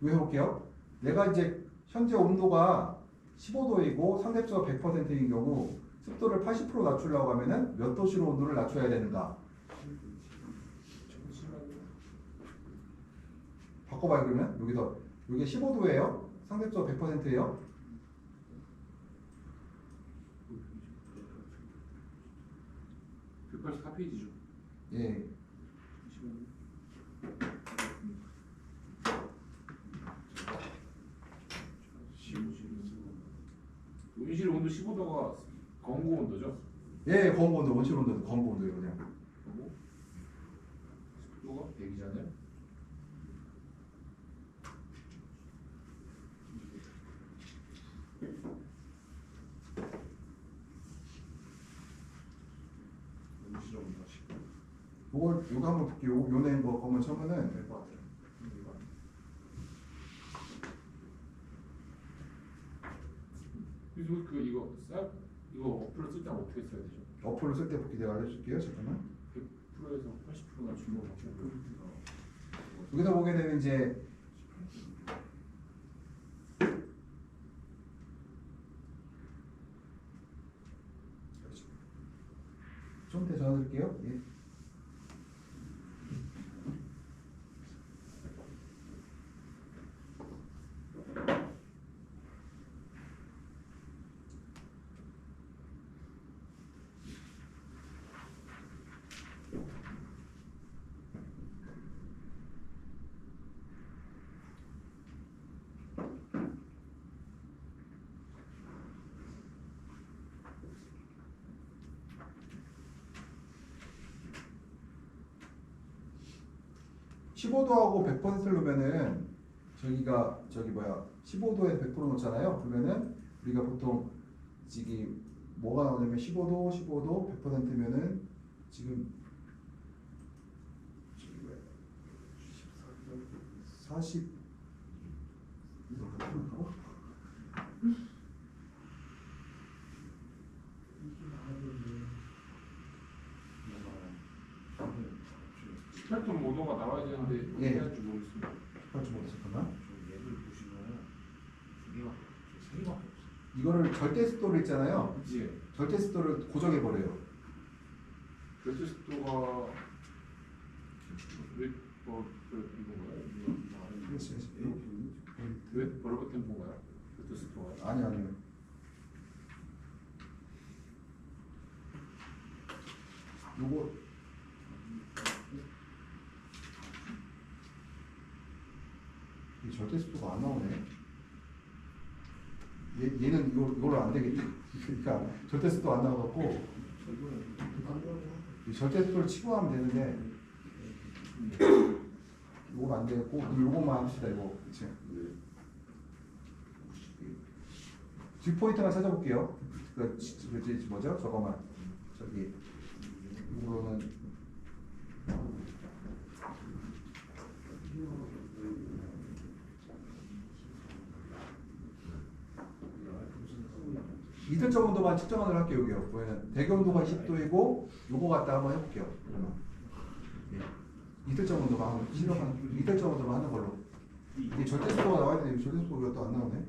여기 해볼게요. 내가 이제 현재 온도가 15도이고 상대수가 100%인 경우 습도를 80% 낮추려고 하면은 몇 도씨로 온도를 낮춰야 되는가? 잠시만요. 바꿔봐요. 그러면 여기서 이게 15도예요. 상대수가 100%예요. 그 184페이지죠. 예. 온실 온도 15도가 건고 온도죠. 예, 검고 온도, 온실 온도, 검고 온도예요, 그냥. 그리고 습도가 100이잖아요. 온실 온도 10. 요거 한번 볼게요. 요네 거 한번 쳐면은 될것 같아요. 그래서 이거 어플을 쓸 때 어떻게 써야 되죠? 어플을 쓸 때 볼게 내가 알려줄게요. 잠깐만. 100%에서 80%나 준거 같아요. 여기서 보게 되면 이제 좀 더 전화 드릴게요. 예. (15도하고) 100%를 놓으면은 저기가 저기 뭐야 15도에 100% 놓잖아요. 그러면은 우리가 보통 지금 뭐가 나오냐면 15도 100%면은 지금 40 이거 같은 거? 스펙트럼 오도가 나와야 되는데 어떻게 예. 해야 할지 모르겠습니다. 잠깐만. 저 얘를 보시면은 두 개밖에 없어요. 세 개밖에 없어요. 이거를 절대 습도를 있잖아요. 그치? 절대 습도를 고정해 버려요. 별도 습도가 이건가요? 왜 버럭 템포인가요? 별도 습도가 아니요. 요거 이 절대 습도가 안 나오네. 얘는 이걸로 안 되겠다. 그러니까 절대 습도 안 나와갖고 이 절대 습도를 치고 하면 되는데 이거 안 되겠고 이것만 합시다. 이거 그치? 뒷 포인트만 찾아볼게요. 그 뭐죠? 저거만 저기 이거는 이틀적 온도만 측정을 할게요. 여기요. 보면은 대기 온도가 20도이고 요거 갖다 한번 해볼게요. 그러면 예. 이틀적 온도만 하는 실험하는 이틀적 온도만 하는 걸로 이게 절대 습도가 나와야 되는데 절대 습도가 또 안 나오네.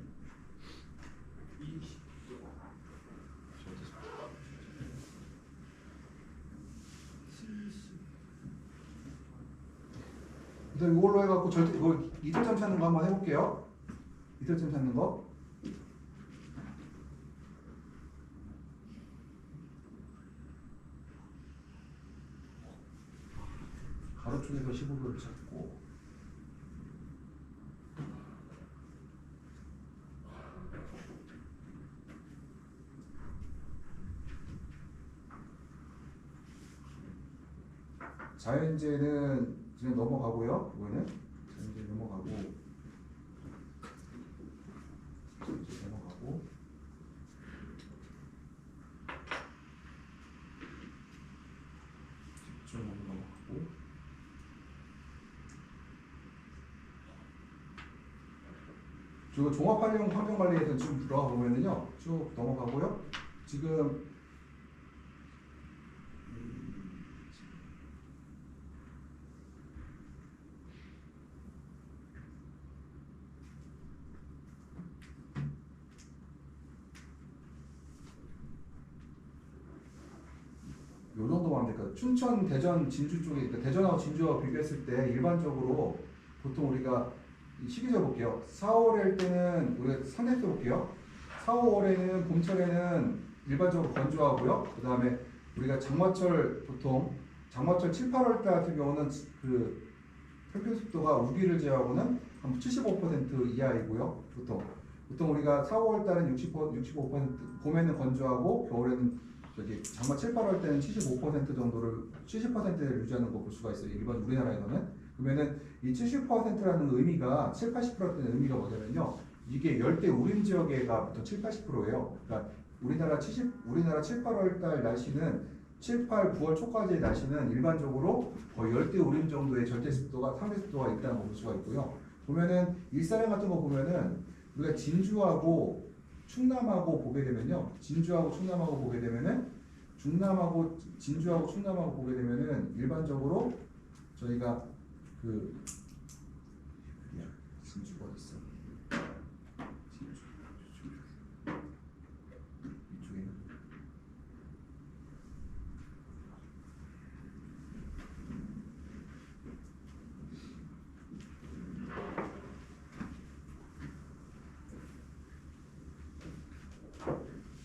일단 이걸로 해갖고 절대 이거 이틀점 찾는 거 한번 해볼게요. 이틀점 찾는 거. 가로 쪽에서 15도를 찾고 자연재는 지금 넘어가고요. 이거는 자연재 넘어가고 넘어가고 집중 넘어가고 저 종합활용 환경관리에서 지금 들어가 보면은요 쭉 넘어가고요. 지금 요 정도만 하면 될까요? 춘천, 대전, 진주 쪽에 그러니까 대전하고 진주하고 비교했을 때 일반적으로 보통 우리가 이 시기 재볼게요. 4, 5월일 때는 우리가 상대 써볼게요. 4, 5월에는 봄철에는 일반적으로 건조하고요. 그 다음에 우리가 장마철 보통 장마철 7, 8월 달 같은 경우는 그 평균 습도가 우기를 제외하고는 한 75% 이하이고요. 보통 우리가 4, 5월 달은 65% 봄에는 건조하고 겨울에는 저기 장마 7, 8월 때는 75% 정도를 70%를 유지하는 거 볼 수가 있어요. 일반 우리나라에서는. 그러면은 이 70%라는 의미가 7, 80%라는 의미가 뭐냐면요. 이게 열대 우림 지역에가 보통 7, 80%예요. 그러니까 우리나라 7, 8월 달 날씨는 7, 8, 9월 초까지의 날씨는 일반적으로 거의 열대 우림 정도의 절대 습도가 상대 습도가 있다는 걸 볼 수가 있고요. 보면은 일사량 같은 거 보면은 우리가 진주하고 충남하고 보게 되면요. 진주하고 충남하고 보게 되면은 중남하고 진주하고 충남하고 보게 되면은 일반적으로 저희가 그 진주가 어디 있어? 이쪽에는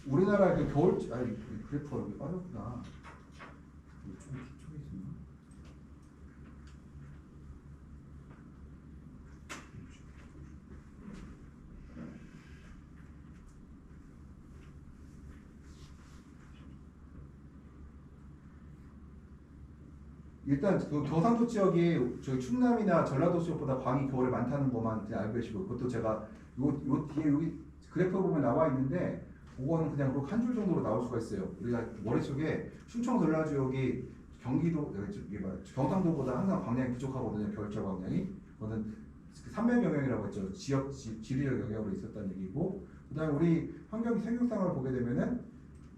우리나라 그 겨울 아니 그래프가 여기 빠졌구나. 좀 뒤쪽에 있었나? 일단 그 경상도 지역이 저희 충남이나 전라도 지역보다 광이 겨울에 많다는 것만 그냥 알고 계시고 그것도 제가 요 뒤에 여기 그래프 보면 나와 있는데 그거는 그냥 한 줄 정도로 나올 수가 있어요. 우리가 머릿속에 충청 전라 지역이 경기도 경상도보다 항상 광량이 부족하거든요. 겨울철 광량이. 그거는 산맥 영향이라고 했죠. 지리적 영향으로 있었다는 얘기고 그다음에 우리 환경 생육상을 보게 되면은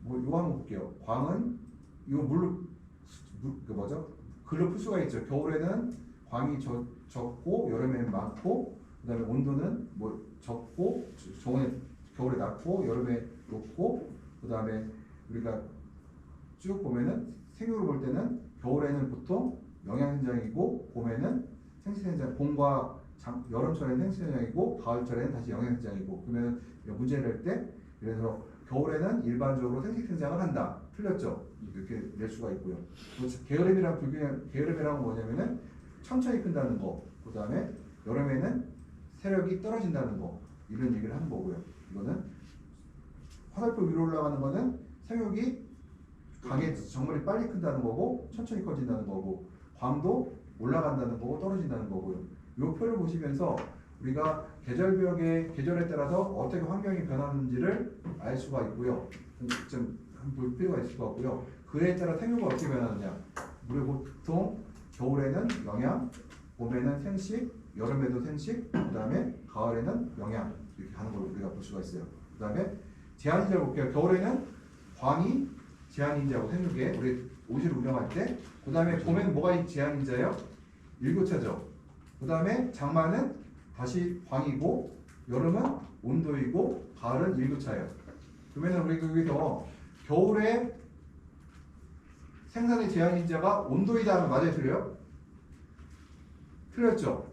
뭐 이거 한번 볼게요. 광은 이거 그 뭐죠? 글로 풀 수가 있죠. 겨울에는 광이 적고 여름에는 많고 그다음에 온도는 뭐 적고 겨울에 낮고 여름에 높고 그다음에 우리가 쭉 보면은 생육을 볼 때는 겨울에는 보통 영양생장이고 봄에는 생식생장 봄과 여름철에는 생식생장이고 가을철에는 다시 영양생장이고 그러면 문제를 낼 때 그래서 겨울에는 일반적으로 생식생장을 한다. 틀렸죠? 이렇게 낼 수가 있고요. 게으름이란 뭐냐면은 천천히 큰다는 거. 그 다음에 여름에는 세력이 떨어진다는 거 이런 얘기를 하는 거고요. 이거는 화살표 위로 올라가는 거는 생육이 정말이 빨리 큰다는 거고 천천히 커진다는 거고 광도 올라간다는 거고 떨어진다는 거고요. 이 표를 보시면서 우리가 계절에 따라서 어떻게 환경이 변하는지를 알 수가 있고요. 좀 볼 필요가 있을 것 같고요. 그에 따라 생육이 어떻게 변하느냐. 우리 보통 겨울에는 영양, 봄에는 생식, 여름에도 생식, 그 다음에 가을에는 영양 이렇게 가는 걸 우리가 볼 수가 있어요. 그 다음에 제한인자 볼게요. 겨울에는 광이 제한인자고 생육에 우리 옷을 운영할 때, 그 다음에 봄에는 뭐가 제한인자예요? 일교차죠. 그 다음에 장마는 다시 광이고, 여름은 온도이고, 가을은 일교차예요. 그러면 우리 여기서 겨울에 생산의 제한인자가 온도이다 하면 맞아요, 틀려요? 틀렸죠?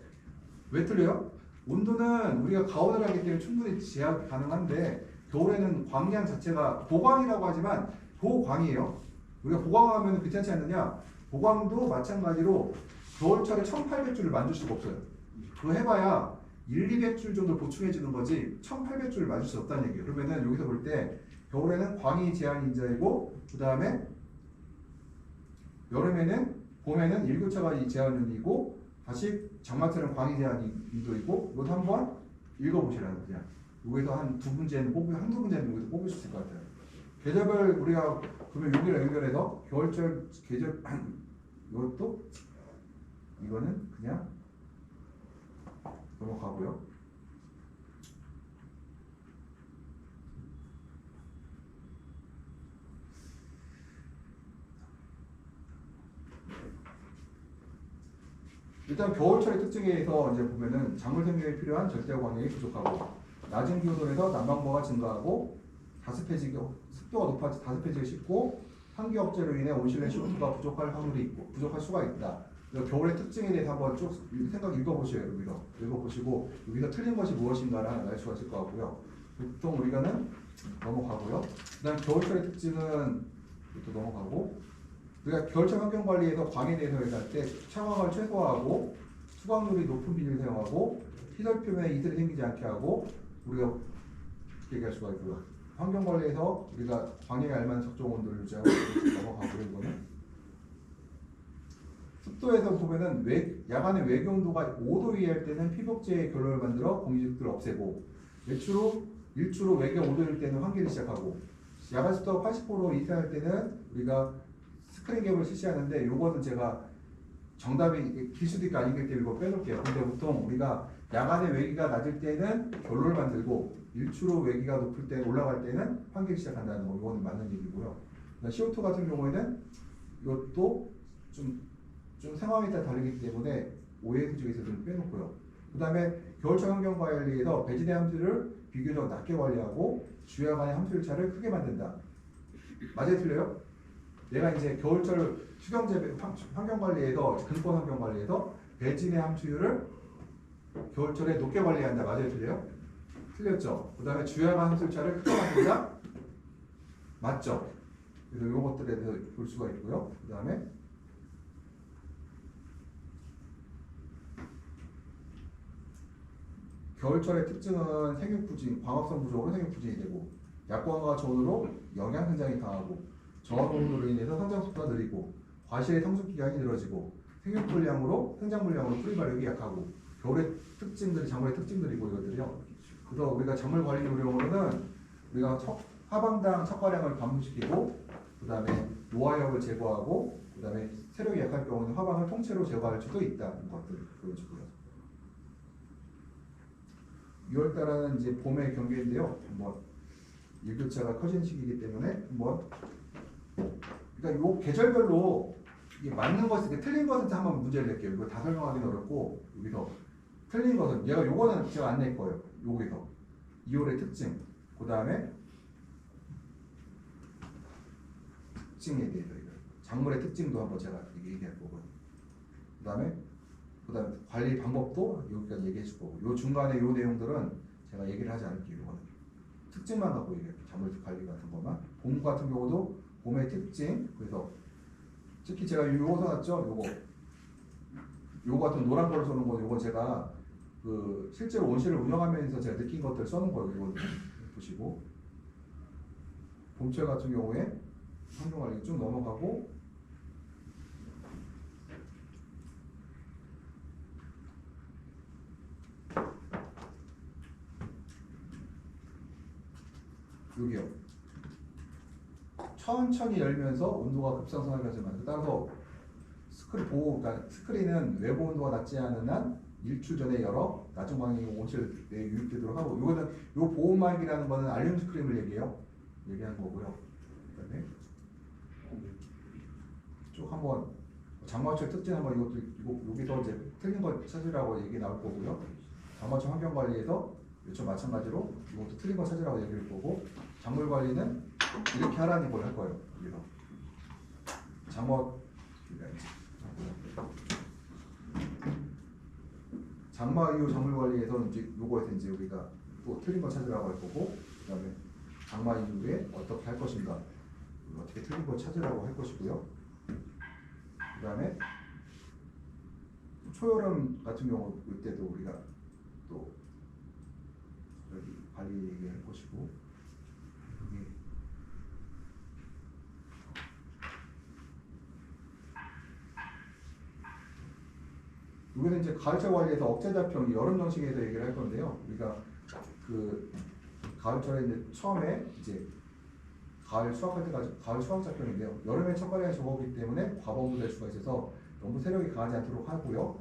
왜 틀려요? 온도는 우리가 가온을 하기 때문에 충분히 제한 가능한데 겨울에는 광량 자체가 보광이라고 하지만 보광이에요. 우리가 보광하면 귀찮지 않느냐? 보광도 마찬가지로 겨울철에 1800줄을 만들 수가 없어요. 그거 해봐야 200줄 정도 보충해 주는 거지 1800줄을 만들 수 없다는 얘기예요. 그러면은 여기서 볼 때 겨울에는 광이 제한인자이고 그 다음에 봄에는 일교차가 제한인이고 다시 장마철은 광이 제한인도이고 이것도 한번 읽어보시라는 거냐. 여기서 한두 문제는 한두 문제는 여기서 뽑을 수 있을 것 같아요. 계절별 우리가 그러면 여기랑 연결해서 겨울철 계절 이것도 이거는 그냥 넘어가고요. 일단 겨울철의 특징에 의해서 이제 보면은 작물 생육에 필요한 절대적 광량이 부족하고 낮은 기온에서 난방부가 증가하고 습도가 높아져 다습해지기 쉽고 환기 억제로 인해 온실내 CO2가 부족할 수가 있다. 그래서 겨울의 특징에 대해서 한번 쭉 생각 읽어보세요. 여기서 읽어보시고 여기서 틀린 것이 무엇인가를 알 수가 있을 것 같고요. 보통 우리가는 넘어가고요. 그다음 겨울철의 특징은 또 넘어가고 우리가 겨울철 환경관리에서 광에 대해서 얘기할 때 차광을 최소화하고 수광률이 높은 비닐을 사용하고 시설 표면에 이슬이 생기지 않게 하고 우리가 얘기할 수가 있고요. 환경관리에서 우리가 광에 알맞은 적정 온도를 유지하고 넘어가고요. 이거는 습도에서 보면은 야간의 외기 온도가 5도 이하일 때는 피복제의 결로를 만들어 공기질들을 없애고 일주로 외기가 5도일 때는 환기를 시작하고 야간 습도가 80% 이상일 때는 우리가 스크린캡을 실시하는데 요거는 제가 정답이 길 수도 있고 아니기 때문에 이거 빼놓을게요. 근데 보통 우리가 야간에 외기가 낮을 때는 결로를 만들고 일주로 외기가 높을 때 올라갈 때는 환기를 시작한다는 거 이거는 맞는 얘기고요. CO2 같은 경우에는 이것도 좀 상황에 따라 다르기 때문에 오해 소지에서 좀 빼놓고요. 그 다음에 겨울철 환경관리에서 배지대 함수를 비교적 낮게 관리하고 주야간의 함수일차를 크게 만든다. 맞아요, 틀려요? 내가 이제 겨울철 환경관리에서 근본 환경관리에서 배진의 함수율을 겨울철에 높게 관리한다. 맞아요, 틀려요? 틀렸죠. 그 다음에 주야간 함수일차를 크게 만든다. 맞죠. 그래서 이런 것들에 대해서 볼 수가 있고요. 그 다음에 겨울철의 특징은 생육부진, 광합성 부족으로 생육부진이 되고 약광과 저온으로 영양 성장이 강하고 저온으로 인해서 성장 속도가 느리고 과실의 성숙 기간이 늘어지고 생장 물량으로 뿌리 발육이 약하고 겨울의 특징들이 작물의 특징들이고 이것들이요. 그래서 우리가 작물 관리 요령으로는 우리가 하방당 척과량을 감소시키고 그 다음에 노화력을 제거하고 그 다음에 세력이 약할 경우는 화방을 통째로 제거할 수도 있다는 것들을 보여주고요. 6월달은 이제 봄의 경계인데요. 한번 일교차가 커진 시기이기 때문에 한번 그러니까 요 계절별로 이게 맞는 것이 틀린 것은 한번 문제를 낼게요. 이거 다 설명하기는 어렵고 여기서 틀린 것은 요거는 제가 안 낼 거예요. 여기서 2월의 특징 그 다음에 특징에 대해서 작물의 특징도 한번 제가 얘기할 거고요. 그 다음에 관리 방법도 여기까지 얘기해 줄 거고 요 중간에 요 내용들은 제가 얘기를 하지 않을게요. 이거는 특징만 갖고 얘기해요. 작물 관리 같은 것만. 봄 같은 경우도 봄의 특징 그래서 특히 제가 요거 써놨죠. 요거 같은 노란 걸 써놓은 거 요거 제가 그 실제로 온실을 운영하면서 제가 느낀 것들 써놓은 거예요. 이거 보시고 봄철 같은 경우에 환경관리 쭉 넘어가고 여기요. 천천히 열면서 온도가 급상승하면서 따라서 그러니까 스크린은 외부 온도가 낮지 않은 한 일주 전에 열어 낮은 광량이 온실 내에 유입되도록 하고 이거는 요 보호막이라는 거는 알루미늄 스크린을 얘기하는 거고요. 그다음에 쭉 한번 장마철 특징 한번 여기서 이제 틀린 걸 찾으라고 얘기 나올 거고요. 장마철 환경 관리에서 요청 마찬가지로 이것도 틀린 거 찾으라고 얘기할 거고 작물 관리는 이렇게 하라는 걸 할 거예요. 여기서 장마 이후 작물 관리에서 이제 요거에서 이제 우리가 또 틀린 거 찾으라고 할 거고 그다음에 장마 이후에 어떻게 할 것인가 어떻게 틀린 거 찾으라고 할 것이고요. 그다음에 초여름 같은 경우 이때도 우리가 또 여기 관리 얘기할 것이고 여기 여기는 이제 가을철 관리에서 억제자평 여름 정식에서 얘기를 할 건데요. 우리가 그 가을철에 이제 처음에 이제 가을 수확할 때까지 가을 수확자평인데요. 여름에 첫가리가 적어오기 때문에 과범도 될 수가 있어서 너무 세력이 강하지 않도록 하고요.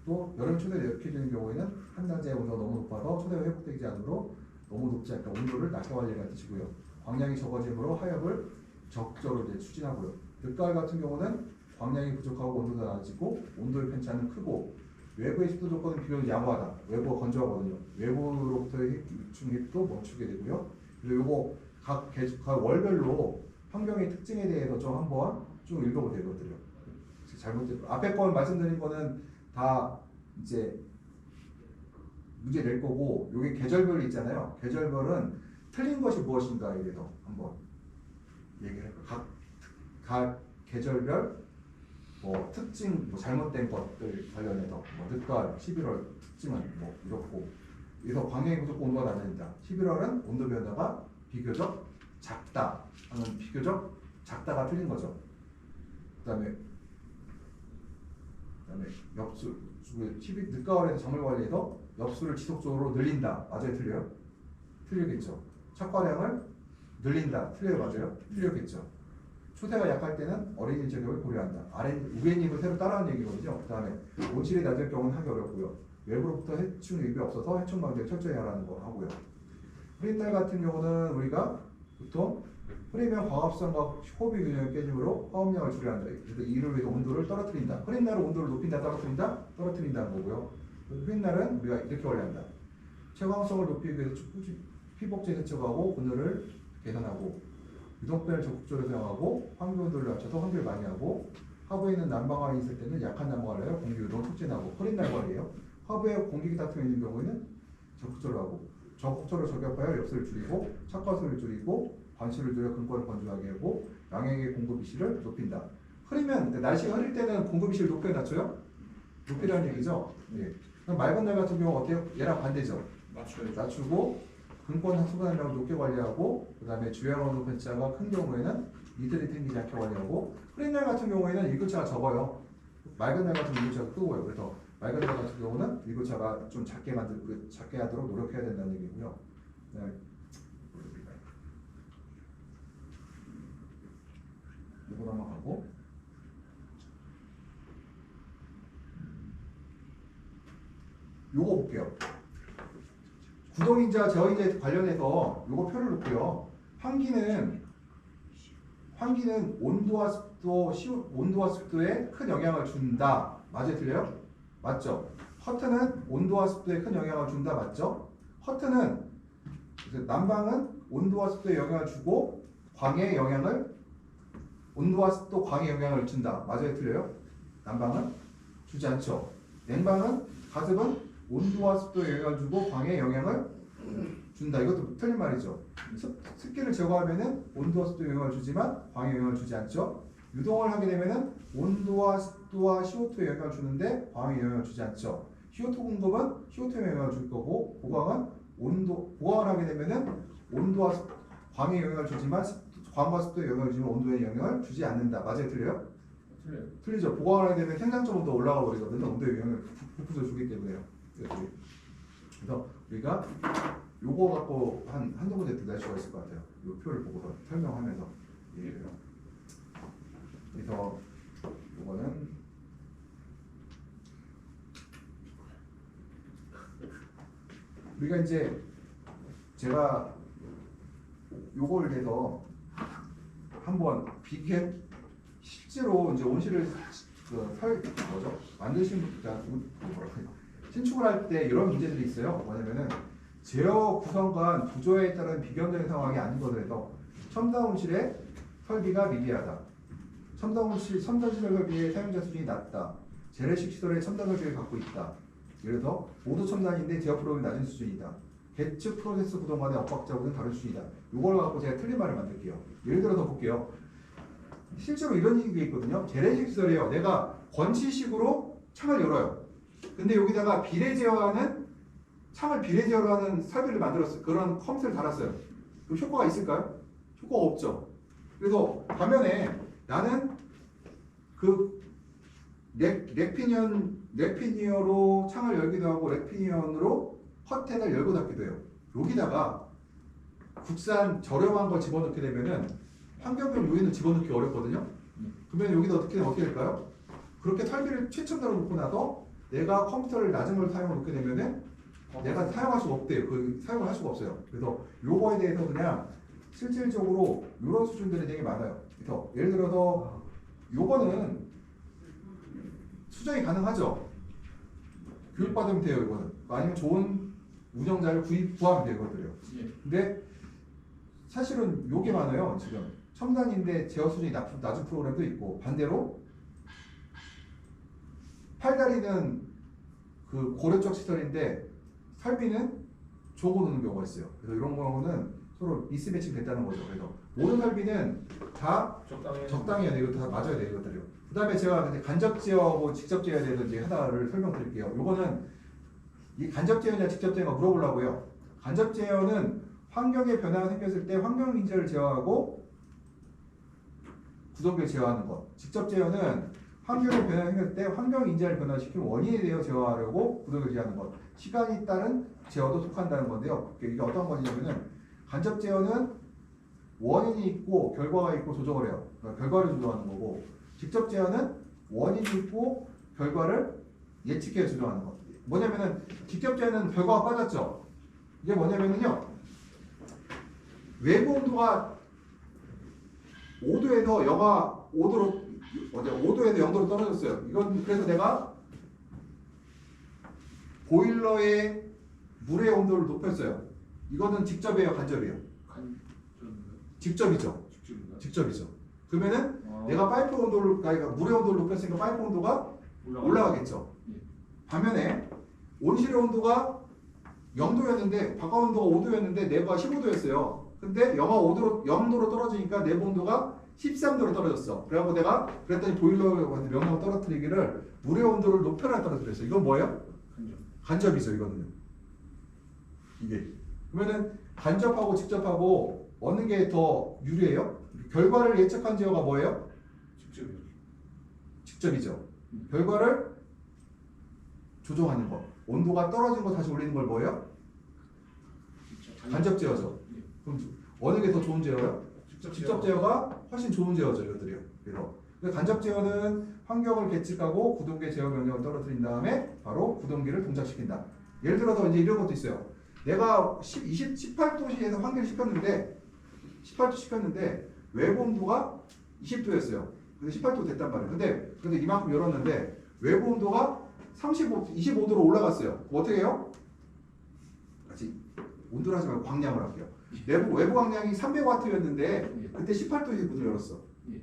또 여름 초대가 이렇게 되는 경우에는 한 단지의 온도가 너무 높아서 초대가 회복되지 않으므로 너무 높지 않게 온도를 낮게 관리하는 뜻이고요. 광량이 적어지므로 하엽을 적절로 이제 추진하고요. 늦가을 같은 경우는 광량이 부족하고 온도가 낮아지고 온도의 편차는 크고 외부의 습도 조건은 비교적 양호하다. 외부가 건조하거든요. 외부로부터의 유충입도 멈추게 되고요. 그리고 요거 각 월별로 환경의 특징에 대해서 좀 한번 쭉 읽어보세요. 이것들요. 잘못된 앞에 건 말씀드린 거는 다 이제 문제 낼 거고 여기 계절별이 있잖아요. 계절별은 틀린 것이 무엇인가에 대해서 한번 얘기를 할 거예요. 각 계절별 뭐 특징, 뭐 잘못된 것들 관련해서 뭐 늦가을, 11월 특징은 뭐 이렇고 그래서 광량이 부족고 온도가 낮아진다. 11월은 온도 변화가 비교적 작다 하는 비교적 작다가 틀린 거죠. 그다음에 엽수 늦가을에서 작물 관리에서 엽수를 지속적으로 늘린다. 맞아요, 틀려요? 틀리겠죠. 착과량을 늘린다. 틀려요, 맞아요? 틀리겠죠. 초대가 약할 때는 어린이 제격을 고려한다. 우개잎을 새로 따라하는 얘기거든요. 그 다음에 온실이 낮을 경우는 하기 어렵고요. 외부로부터 해충 유입이 없어서 해충 방지를 철저히 하라는 거 하고요. 흐린 날 같은 경우는 우리가 보통 흐리면 광합성과 호흡이 균형이 깨지므로 화합량을 줄여야 한다. 그래서 이를 위해서 온도를 떨어뜨린다. 흐린 날은 온도를 높인다, 떨어뜨린다? 떨어뜨린다는 거고요. 흐린 날은 우리가 이렇게 관리한다. 채광성을 높이기 위해서 피복제 세척하고 그늘을 개선하고 유독변을 적극적으로 사용하고 환기온도를 낮춰서 환기를 많이 하고 하부에 있는 난방관이 있을 때는 약한 난방을 해요. 공기 유동을 촉진하고 흐린 날 관리예요. 하부에 공기 다툼이 있는 경우에는 적극적으로 하고 적극적으로 저격하여 엽수를 줄이고 착과수를 줄이고 관수를 줄여 근권을 건조하게 하고 양액의 공급 이시를 높인다. 흐리면 날씨가 흐릴 때는 공급 이시를 높여 낮춰요? 높이라는 얘기죠. 예. 그럼 맑은 날 같은 경우 어때요? 얘랑 반대죠. 낮추고 근권 수분함량을 높게 관리하고 그 다음에 주양 온도 편차가 큰 경우에는 이틀이 땡기지 않게 관리하고 흐린 날 같은 경우에는 일교차가 적어요. 맑은 날 같은 경우는 일교차가 크고요. 그래서 맑은 날 같은 경우는 일교차가 좀 작게 하도록 노력해야 된다는 얘기고요. 네. 이거 넘어가고 요거 볼게요. 구동인자, 저인자 관련해서 요거 표를 놓고요. 환기는 온도와 습도에 큰 영향을 준다. 맞아요, 틀려요? 맞죠? 허트는 온도와 습도에 큰 영향을 준다. 맞죠? 허트는 난방은 온도와 습도에 영향을 주고 광해에 영향을 온도와 습도 광해에 영향을 준다. 맞아요, 틀려요? 난방은 주지 않죠. 냉방은 가습은 온도와 습도에 영향을 주고 광해에 영향을 준다. 이것도 틀린 말이죠. 습기를 제거하면은 온도와 습도에 영향을 주지만 광해에 영향을 주지 않죠. 유동을 하게 되면은 온도와 습도와 CO2에 영향을 주는데 광해에 영향을 주지 않죠. CO2 공급은 CO2에 영향을 줄 거고 보강은 보강을 하게 되면은 온도와 광에 영향을 주지만 광과 습도에 영향을 주면 온도에 영향을 주지 않는다. 맞아요, 틀려요? 틀려요. 틀리죠. 보강을 하게 되면 생산적 온도 올라가 버리거든요. 온도에 영향을 부풀어 주기 때문에요. 그래서 우리가 요거 갖고 한두 군데 더 낼 수가 있을 것 같아요. 요 표를 보고서 설명하면서. 예. 그래서 요거는 우리가 이제 제가 요걸 대해서 한번 비교 실제로 이제 온실을 만드신 신축을 할 때 이런 문제들이 있어요. 뭐냐면은 제어 구성과 구조에 따른 비경적인 상황이 아닌 것에서 첨단 온실의 설비가 미비하다. 첨단 시설 설비의 사용자 수준이 낮다. 재래식 시설의 첨단 설비를 갖고 있다. 예를 들어 모두 첨단인데 제어 프로그램이 낮은 수준이다. 개측 프로세스 구동 간의 엇박자고는 다른 수준이다. 이걸 갖고 제가 틀린 말을 만들게요. 예를 들어서 볼게요. 실제로 이런 게 있거든요. 재래식 시설이에요. 내가 건치식으로 창을 열어요. 근데 여기다가 비례 제어하는 창을 비례 제어하는 설비를 만들었어요. 그런 컴퓨터를 달았어요. 그럼 효과가 있을까요? 효과가 없죠. 그래서 반면에 나는 그 렉피니어로 창을 열기도 하고 렉피니언으로 커튼을 열고 닫기도 해요. 여기다가 국산 저렴한 걸 집어넣게 되면은 환경용 요인을 집어넣기 어렵거든요. 그러면 여기다 어떻게 될까요? 그렇게 설비를 최첨단으로 놓고 나서 내가 컴퓨터를 낮은 걸 사용을 놓게 되면은 내가 사용할 수가 없대요. 그 사용을 할 수가 없어요. 그래서 요거에 대해서 그냥 실질적으로 이런 수준들이 되게 많아요. 그래서 예를 들어서 요거는 수정이 가능하죠. 교육받으면 돼요. 이거는 아니면 좋은 운영자를 구하면 돼요. 이것들이요. 예. 근데 사실은 요게 많아요. 지금 첨단인데 제어 수준이 낮은 프로그램도 있고 반대로 팔다리는 그 고려적 시설인데 설비는 적어놓는 경우가 있어요. 그래서 이런 경우는 서로 미스매칭 됐다는 거죠. 그래서 모든 설비는 다 적당히 해야 되고 다 맞아야 돼요. 이것들이요. 그 다음에 제가 근데 간접 제어하고 직접 제어에 대해서 이제 하나를 설명드릴게요. 요거는 이 간접 제어냐 직접 제어가 물어보려고요. 간접 제어는 환경에 변화가 생겼을 때 환경 인자를 제어하고 구성비를 제어하는 것. 직접 제어는 환경에 변화가 생겼을 때 환경 인자를 변화시키는 원인에 대해 제어하려고 구성비를 제어하는 것. 시간이 따른 제어도 속한다는 건데요. 이게 어떤 거냐면은 간접 제어는 원인이 있고 결과가 있고 조정을 해요. 그러니까 결과를 조정하는 거고 직접 제어는 원인이 있고 결과를 예측해 조정하는 것. 뭐냐면은 직접 제어는 결과가 빠졌죠. 이게 뭐냐면은요. 외부 온도가 5도에서 영하 5도에서 0도로 떨어졌어요. 이건 그래서 내가 보일러의 물의 온도를 높였어요. 이거는 직접이에요, 간접이에요? 직접이죠. 직접이죠. 그러면은 내가 파이프 온도를 그러니까 물의 온도를 높였으니까 파이프 온도가 올라가겠죠. 예. 반면에 온실의 온도가 0도였는데 바깥 온도가 5도였는데 내부가 15도였어요. 근데 영하 5도로 0도로 떨어지니까 내부 온도가 13도로 떨어졌어. 그래갖고 내가 그랬더니 보일러한테 명령을 떨어뜨리기를 물의 온도를 높여라 떨어뜨렸어. 이건 뭐예요? 간접이죠. 이거는요. 이게 그러면은 간접하고 직접하고 어느 게 더 유리해요? 결과를 예측한 제어가 뭐예요? 직접이죠. 결과를 조정하는 거. 온도가 떨어진 거 다시 올리는 걸 뭐예요? 간접 제어죠. 그럼 어느 게 더 좋은 제어예요? 직접 제어가 훨씬 좋은 제어죠. 이것들이요. 그래서 간접 제어는 환경을 계측하고 구동계 제어 명령을 떨어뜨린 다음에 바로 구동계를 동작시킨다. 예를 들어서 이제 이런 것도 있어요. 내가 18도시에서 환기를 시켰는데 외부 온도가 20도였어요. 근데 18도 됐단 말이에요. 근데 이만큼 열었는데 외부 온도가 25도로 올라갔어요. 그럼 어떻게 해요? 같이 온도를 하지 말고 광량을 할게요. 외부 광량이 300W였는데 그때 18도에서 문을 열었어.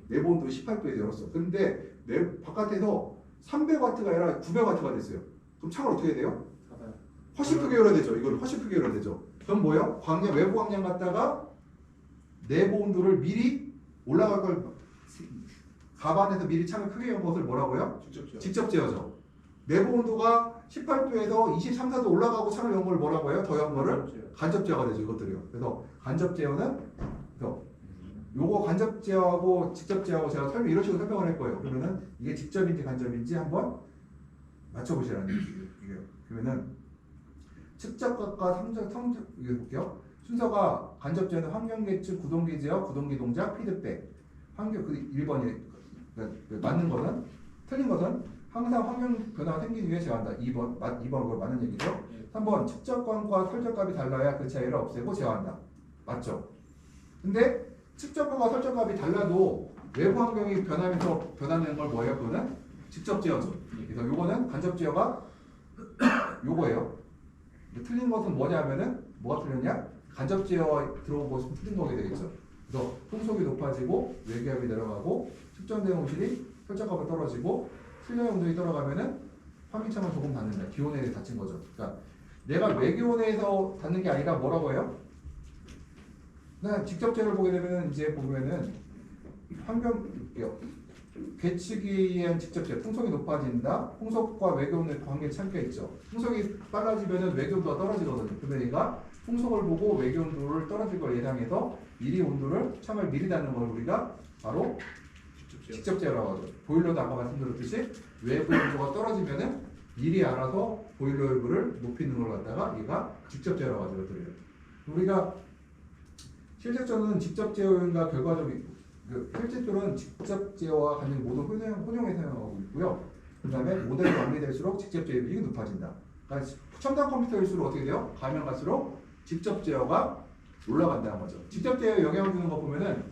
내부 온도 18도에서 열었어. 근데 바깥에서 300W가 아니라 900W가 됐어요. 그럼 창을 어떻게 해야 돼요? 훨씬 크게 열어야 되죠. 이걸 훨씬 크게 열어야 되죠. 그럼 뭐예요? 외부 광량 갖다가 내부 온도를 미리 올라갈 걸 가반에서 미리 창을 크게 연 것을 뭐라고요? 직접 제어죠. 내부 온도가 18도에서 23, 4도 올라가고 창을 연 걸 뭐라고 해요? 더한 거를 간접 제어가 되죠. 이것들이요. 그래서 간접 제어는 요거 간접 제어하고 직접 제어하고 제가 이런 식으로 설명을 할 거예요. 그러면은 이게 직접인지 간접인지 한번 맞춰보시라는 얘기예요. 그러면은 측접각과 성적 이거 볼게요. 순서가 간접 제어는 환경 계측, 구동기 제어, 구동기 동작, 피드백. 환경 그 1번이 맞는 거는 틀린 것은 항상 환경 변화가 생긴 후에 제어한다. 2번 그걸 맞는 얘기죠. 3번 측접관과 설정값이 달라야 그 차이를 없애고 제어한다. 맞죠? 근데 측접값과 설정값이 달라도 외부 환경이 변하면서 변하는 걸 뭐예요? 그거는 직접 제어죠. 그래서 요거는 간접 제어가 요거예요. 틀린 것은 뭐냐면은 뭐가 틀렸냐? 간접 제어 들어오고 있으면 틀린 거게 되겠죠. 그래서 풍속이 높아지고 외기압이 내려가고 측정된 온실이 설정값이 떨어지고 실내 온도가 떨어가면은 환기창을 조금 닫는다. 기온에 대해 닫힌 거죠. 그러니까 내가 외기온에서 닫는 게 아니라 뭐라고 해요? 나 직접 제어를 보게 되면은 이제 보면은 환경 계측에 의한 직접 제어, 풍속이 높아진다. 풍속과 외기온의 관계 참겨 있죠. 풍속이 빨라지면은 외기온도가 떨어지거든요. 근데 얘가 풍속을 보고 외기온도를 떨어질 걸 예상해서 미리 온도를 창을 미리 닫는 걸 우리가 바로 직접 제어라고 하죠. 보일러도 아까 말씀드렸듯이 외부 온도가 떨어지면은 미리 알아서 보일러 열부를 높이는 걸 갖다가 얘가 직접 제어라고 하죠. 우리가 실제적으로는 직접 제어인가 결과적인 실제적으로는 직접 제어와 관련 모든 혼용에 사용하고 있고요. 그 다음에 모델이 완비될수록 직접 제어 비율이 높아진다. 그러니까 첨단 컴퓨터일수록 어떻게 돼요? 가면 갈수록 직접 제어가 올라간다는 거죠. 직접 제어에 영향을 주는 거 보면은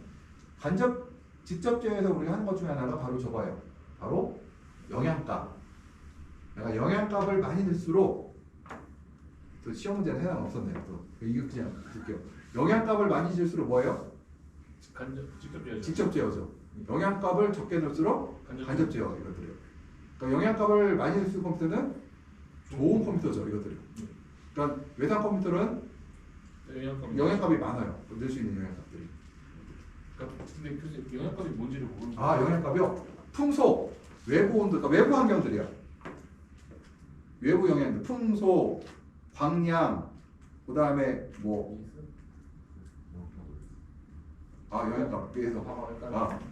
직접 제어에서 우리가 하는 것 중에 하나가 바로 저거예요. 바로 영양값. 내가 영양값을 많이 넣을수록 또 시험 문제는 해당 없었네요. 또 이거 그냥 볼게요. 영양값을 많이 줄수록 뭐예요? 직접 제어죠. 직접 제어죠. 영양값을 적게 넣을수록 간접 제어 이것들이에요. 그러니까 영양값을 많이 넣을 컴퓨터는 좋은 컴퓨터죠. 이것들이. 그러니까 외상 컴퓨터는 영양값이 많아요. 넣을 수 있는 영양값들이. 그러니까 근데 교수님 영양값이 뭔지를 모르는 영양값이요. 풍속, 외부 온도, 그러니까 외부 환경들이야. 외부 영향들, 풍속, 광량, 그 다음에 영양값 위해서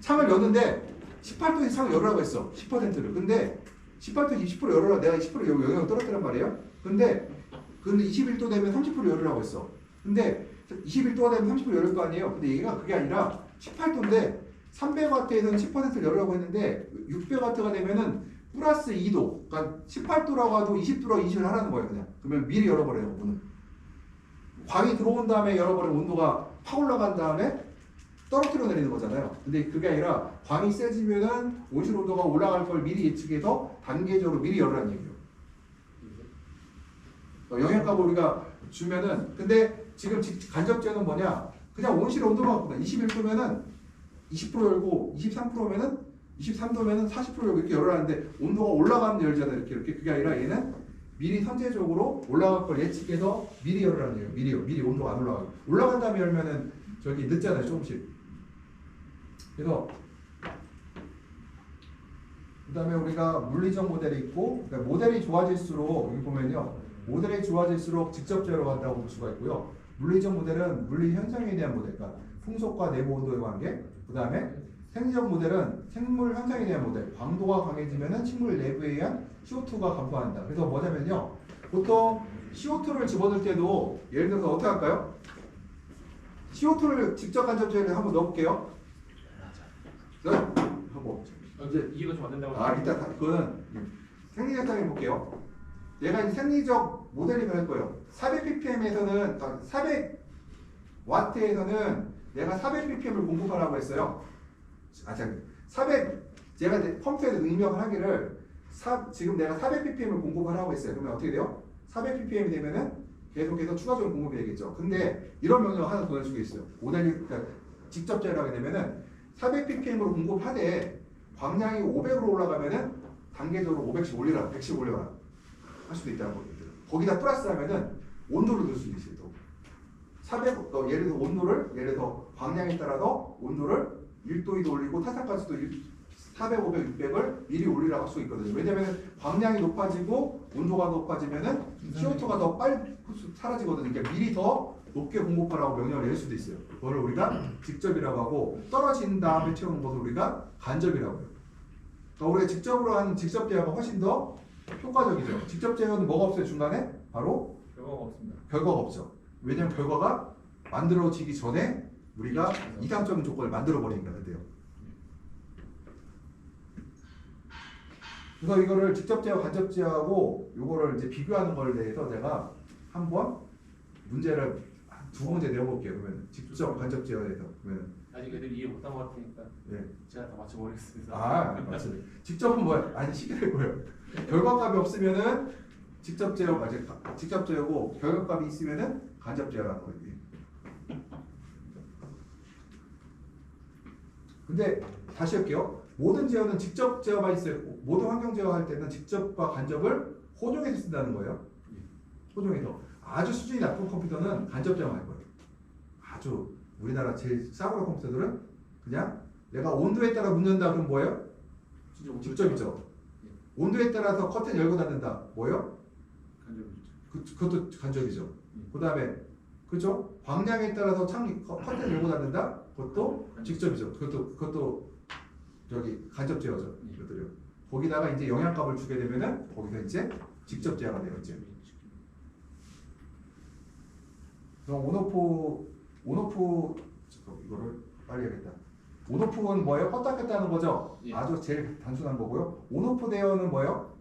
창을 여는데 18도에서 창을 열으라고 했어. 10%를. 근데 18도에서 20% 열으라 내가 20% 영향을 떨어뜨란 말이에요. 근데 21도 되면 30% 열으라고 했어. 근데 21도가 되면 30% 열을 거 아니에요. 근데 얘가 그게 아니라 18도인데 300W에서는 10%를 열으라고 했는데 600W가 되면은 플러스 2도. 그러니까 18도라고 해도 20도라고 인식을 하라는 거예요. 그냥. 그러면 미리 열어버려요. 문을. 광이 들어온 다음에 열어버리면 온도가 확 올라간 다음에 떨어뜨려 내리는 거잖아요. 근데 그게 아니라 광이 세지면은 온실 온도가 올라갈 걸 미리 예측해서 단계적으로 미리 열으라는 얘기예요. 영양값을 우리가 주면은 근데 지금 간접 제어는 뭐냐? 그냥 온실 온도만 바꾼다. 21도면은 20% 열고 23%면은 23도면은 40% 열고 이렇게 열어라는데 온도가 올라가면 열잖아요. 이렇게 그게 아니라 얘는 미리 선제적으로 올라갈 걸 예측해서 미리 열으라는 얘기예요. 미리 온도가 안 올라가고 올라간 다음에 열면은 저기 늦잖아요. 조금씩. 그래서 그 다음에 우리가 물리적 모델이 있고 그러니까 모델이 좋아질수록 여기 보면요. 모델이 좋아질수록 직접 제어로 간다고 볼 수가 있고요. 물리적 모델은 물리 현상에 대한 모델, 그러니까 풍속과 내부 온도의 관계. 그 다음에 생리적 모델은 생물 현상에 대한 모델. 광도가 강해지면은 식물 내부에 의한 CO2가 감소한다. 그래서 뭐냐면요. 보통 CO2를 집어넣을 때도 예를 들어서 어떻게 할까요? CO2를 직접 간접 제어를 한번 넣어볼게요. 하고 이제 이해가 좀 안 된다고. 일단 그거는 생리적 상에 볼게요. 얘가 이제 생리적 모델링을 할 거예요. 400ppm에서는 400W에서는 내가 400ppm을 공급하라고 했어요. 400 제가 컴퓨터에서 입력을 하기를 지금 내가 400ppm을 공급하라고 했어요. 그러면 어떻게 돼요? 400ppm이 되면은 계속해서 추가적으로 공급이 되겠죠. 근데 이런 명령을 하나 더 낼 수가 있어요. 모델링 그러니까 직접 제어를 하게 되면은 400ppm으로 공급하되 광량이 500으로 올라가면은 단계적으로 500씩 올리라, 100씩 올려라 할 수도 있다는 겁니다. 거기다 플러스 하면은 온도를 넣을 수도 있어요. 또 400, 예를 들어서 온도를 예를 들어서 광량에 따라서 온도를 1도, 2도 올리고 타산가스도 400, 500, 600을 미리 올리라고 할 수 있거든요. 왜냐면 광량이 높아지고 온도가 높아지면은 CO2가 더 빨리 사라지거든요. 그러니까 미리 더 높게 공급하라고 명령을 내릴 수도 있어요. 그걸 우리가 직접이라고 하고 떨어진 다음에 채우는 것을 우리가 간접이라고 해요. 그러니까 우리가 직접으로 하는 직접 제어가 훨씬 더 효과적이죠. 직접 제어는 뭐가 없어요 중간에? 바로 결과가 없습니다. 결과가 없죠. 왜냐면 결과가 만들어지기 전에 우리가 이상적인 조건을 만들어 버리니까 그래요. 그래서 이거를 직접 제어, 간접 제어하고 이거를 이제 비교하는 걸 대해서 제가 한번 문제를 두 문제 내어볼게요. 그러면 직접 간접 제어에 대해서 그러면 아직 애들이 이해 못한 것 같으니까 예. 제가 다 맞춰보겠습니다. 맞습니다. 직접은 뭐야? 아니 시계될 거예요. 결과값이 없으면은 직접 제어, 직접 제어고 결과값이 있으면은 간접 제어라는 거예요. 근데 다시 할게요. 모든 제어는 직접 제어가 있어요. 모든 환경 제어할 때는 직접과 간접을 혼용해서 쓴다는 거예요. 혼용해서. 아주 수준이 낮은 컴퓨터는 간접 제어만 할 거예요. 아주 우리나라 제일 싸구려 컴퓨터들은 그냥 내가 온도에 따라 묻는다 그럼 뭐예요? 직접이죠. 온도에 따라서 커튼 열고 닫는다. 뭐예요? 간접이죠. 그것도 간접이죠. 그 다음에 그죠? 광량에 따라서 커튼 열고 닫는다. 그것도 직접이죠. 그것도 저기 간접 제어죠. 이것들요. 거기다가 이제 영향값을 주게 되면은 거기서 이제 직접 제어가 돼요. 이제. 그럼 온오프 이거를 빨리 해야겠다. 온오프는 뭐예요? 껐다 켰다 하는 거죠. 예. 아주 제일 단순한 거고요. 온오프 대어는 뭐예요?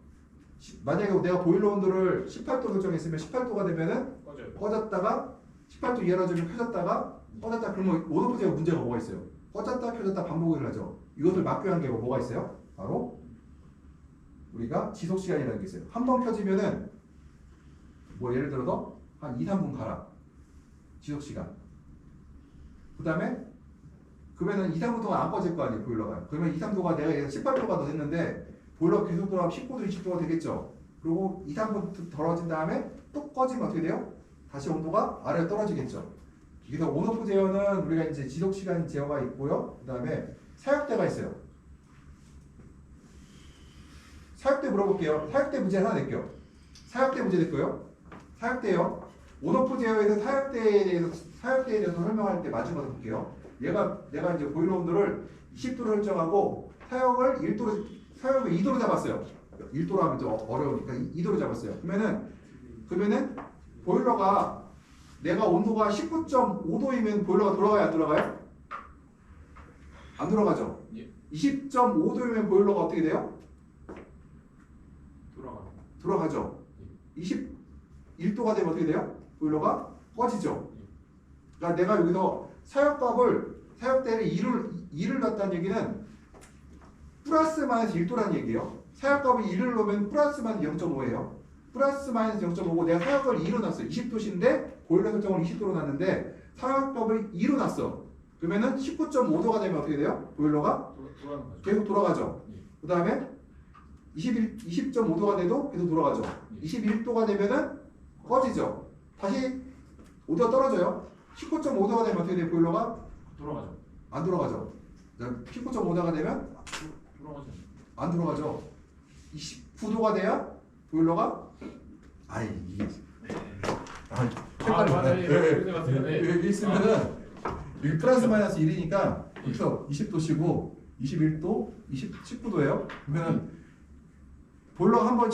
만약에 내가 보일러 온도를 18도 설정했으면 18도가 되면은 꺼져요. 꺼졌다가 18도 이하로 주면 켜졌다가 꺼졌다 그러면 온오프 제어 문제가 뭐가 있어요? 꺼졌다 켜졌다 반복을 하죠. 이것을 막기 위한 게 뭐가 있어요? 바로 우리가 지속 시간이라는 게 있어요. 한 번 켜지면은 뭐 예를 들어서 한 2, 3분 가라. 지속 시간. 그다음에 그러면은 2, 3분 동안 안 꺼질 거 아니에요, 보일러가. 그러면 2, 3도가 내가 18도가 더 됐는데 보일러 계속 돌아가면 19도, 20도가 되겠죠. 그리고 2, 3분 덜어진 다음에 또 꺼지면 어떻게 돼요? 다시 온도가 아래로 떨어지겠죠. 그래서 온오프 제어는 우리가 이제 지속 시간 제어가 있고요. 그다음에 사역대가 있어요. 사역대 물어볼게요. 사역대 문제 하나 낼게요. 사역대 문제 낼거요. 사역대요. 온오프 제어에서 사역대에 대해서 설명할 때 맞은 거 볼게요. 내가 이제 보일러 온도를 20도로 설정하고 사역을 2도로 잡았어요. 1도로 하면 좀 어려우니까 2도로 잡았어요. 그러면은 보일러가 내가 온도가 19.5도이면 보일러가 돌아가요, 안 돌아가요? 안 돌아가죠. 예. 20.5도이면 보일러가 어떻게 돼요? 돌아가죠. 21도가 되면 어떻게 돼요? 보일러가 꺼지죠. 그러니까 내가 여기서 사역대를 2를 넣었다는 얘기는 플러스 마이너스 1도라는 얘기예요. 사역값을 2를 넣으면 플러스 마이너스 0.5예요. 플러스 마이너스 0.5고 내가 사역을 2로 놨어요. 20도신데 보일러 설정을 20도로 놨는데 사역값을 2로 놨어. 그러면은 19.5도가 되면 어떻게 돼요? 보일러가 돌아가는 거죠. 계속 돌아가죠. 예. 그 다음에 20.5도가 돼도 계속 돌아가죠. 21도가 되면은 꺼지죠. 다시 5도가 떨어져요. 19.5도가 되면 어떻게 돼요? 보일러가 돌아가죠. 안 돌아가죠. 19.5도가 되면 돌아가죠. 안 돌아가죠. 29도가 돼야 보일러가 이게 맞아요. 예, 맞아요. 여기 있으면은 여기 플러스 마이너스 1이니까 여기서 20도시고 21도, 19도예요. 그러면은 보일러 한번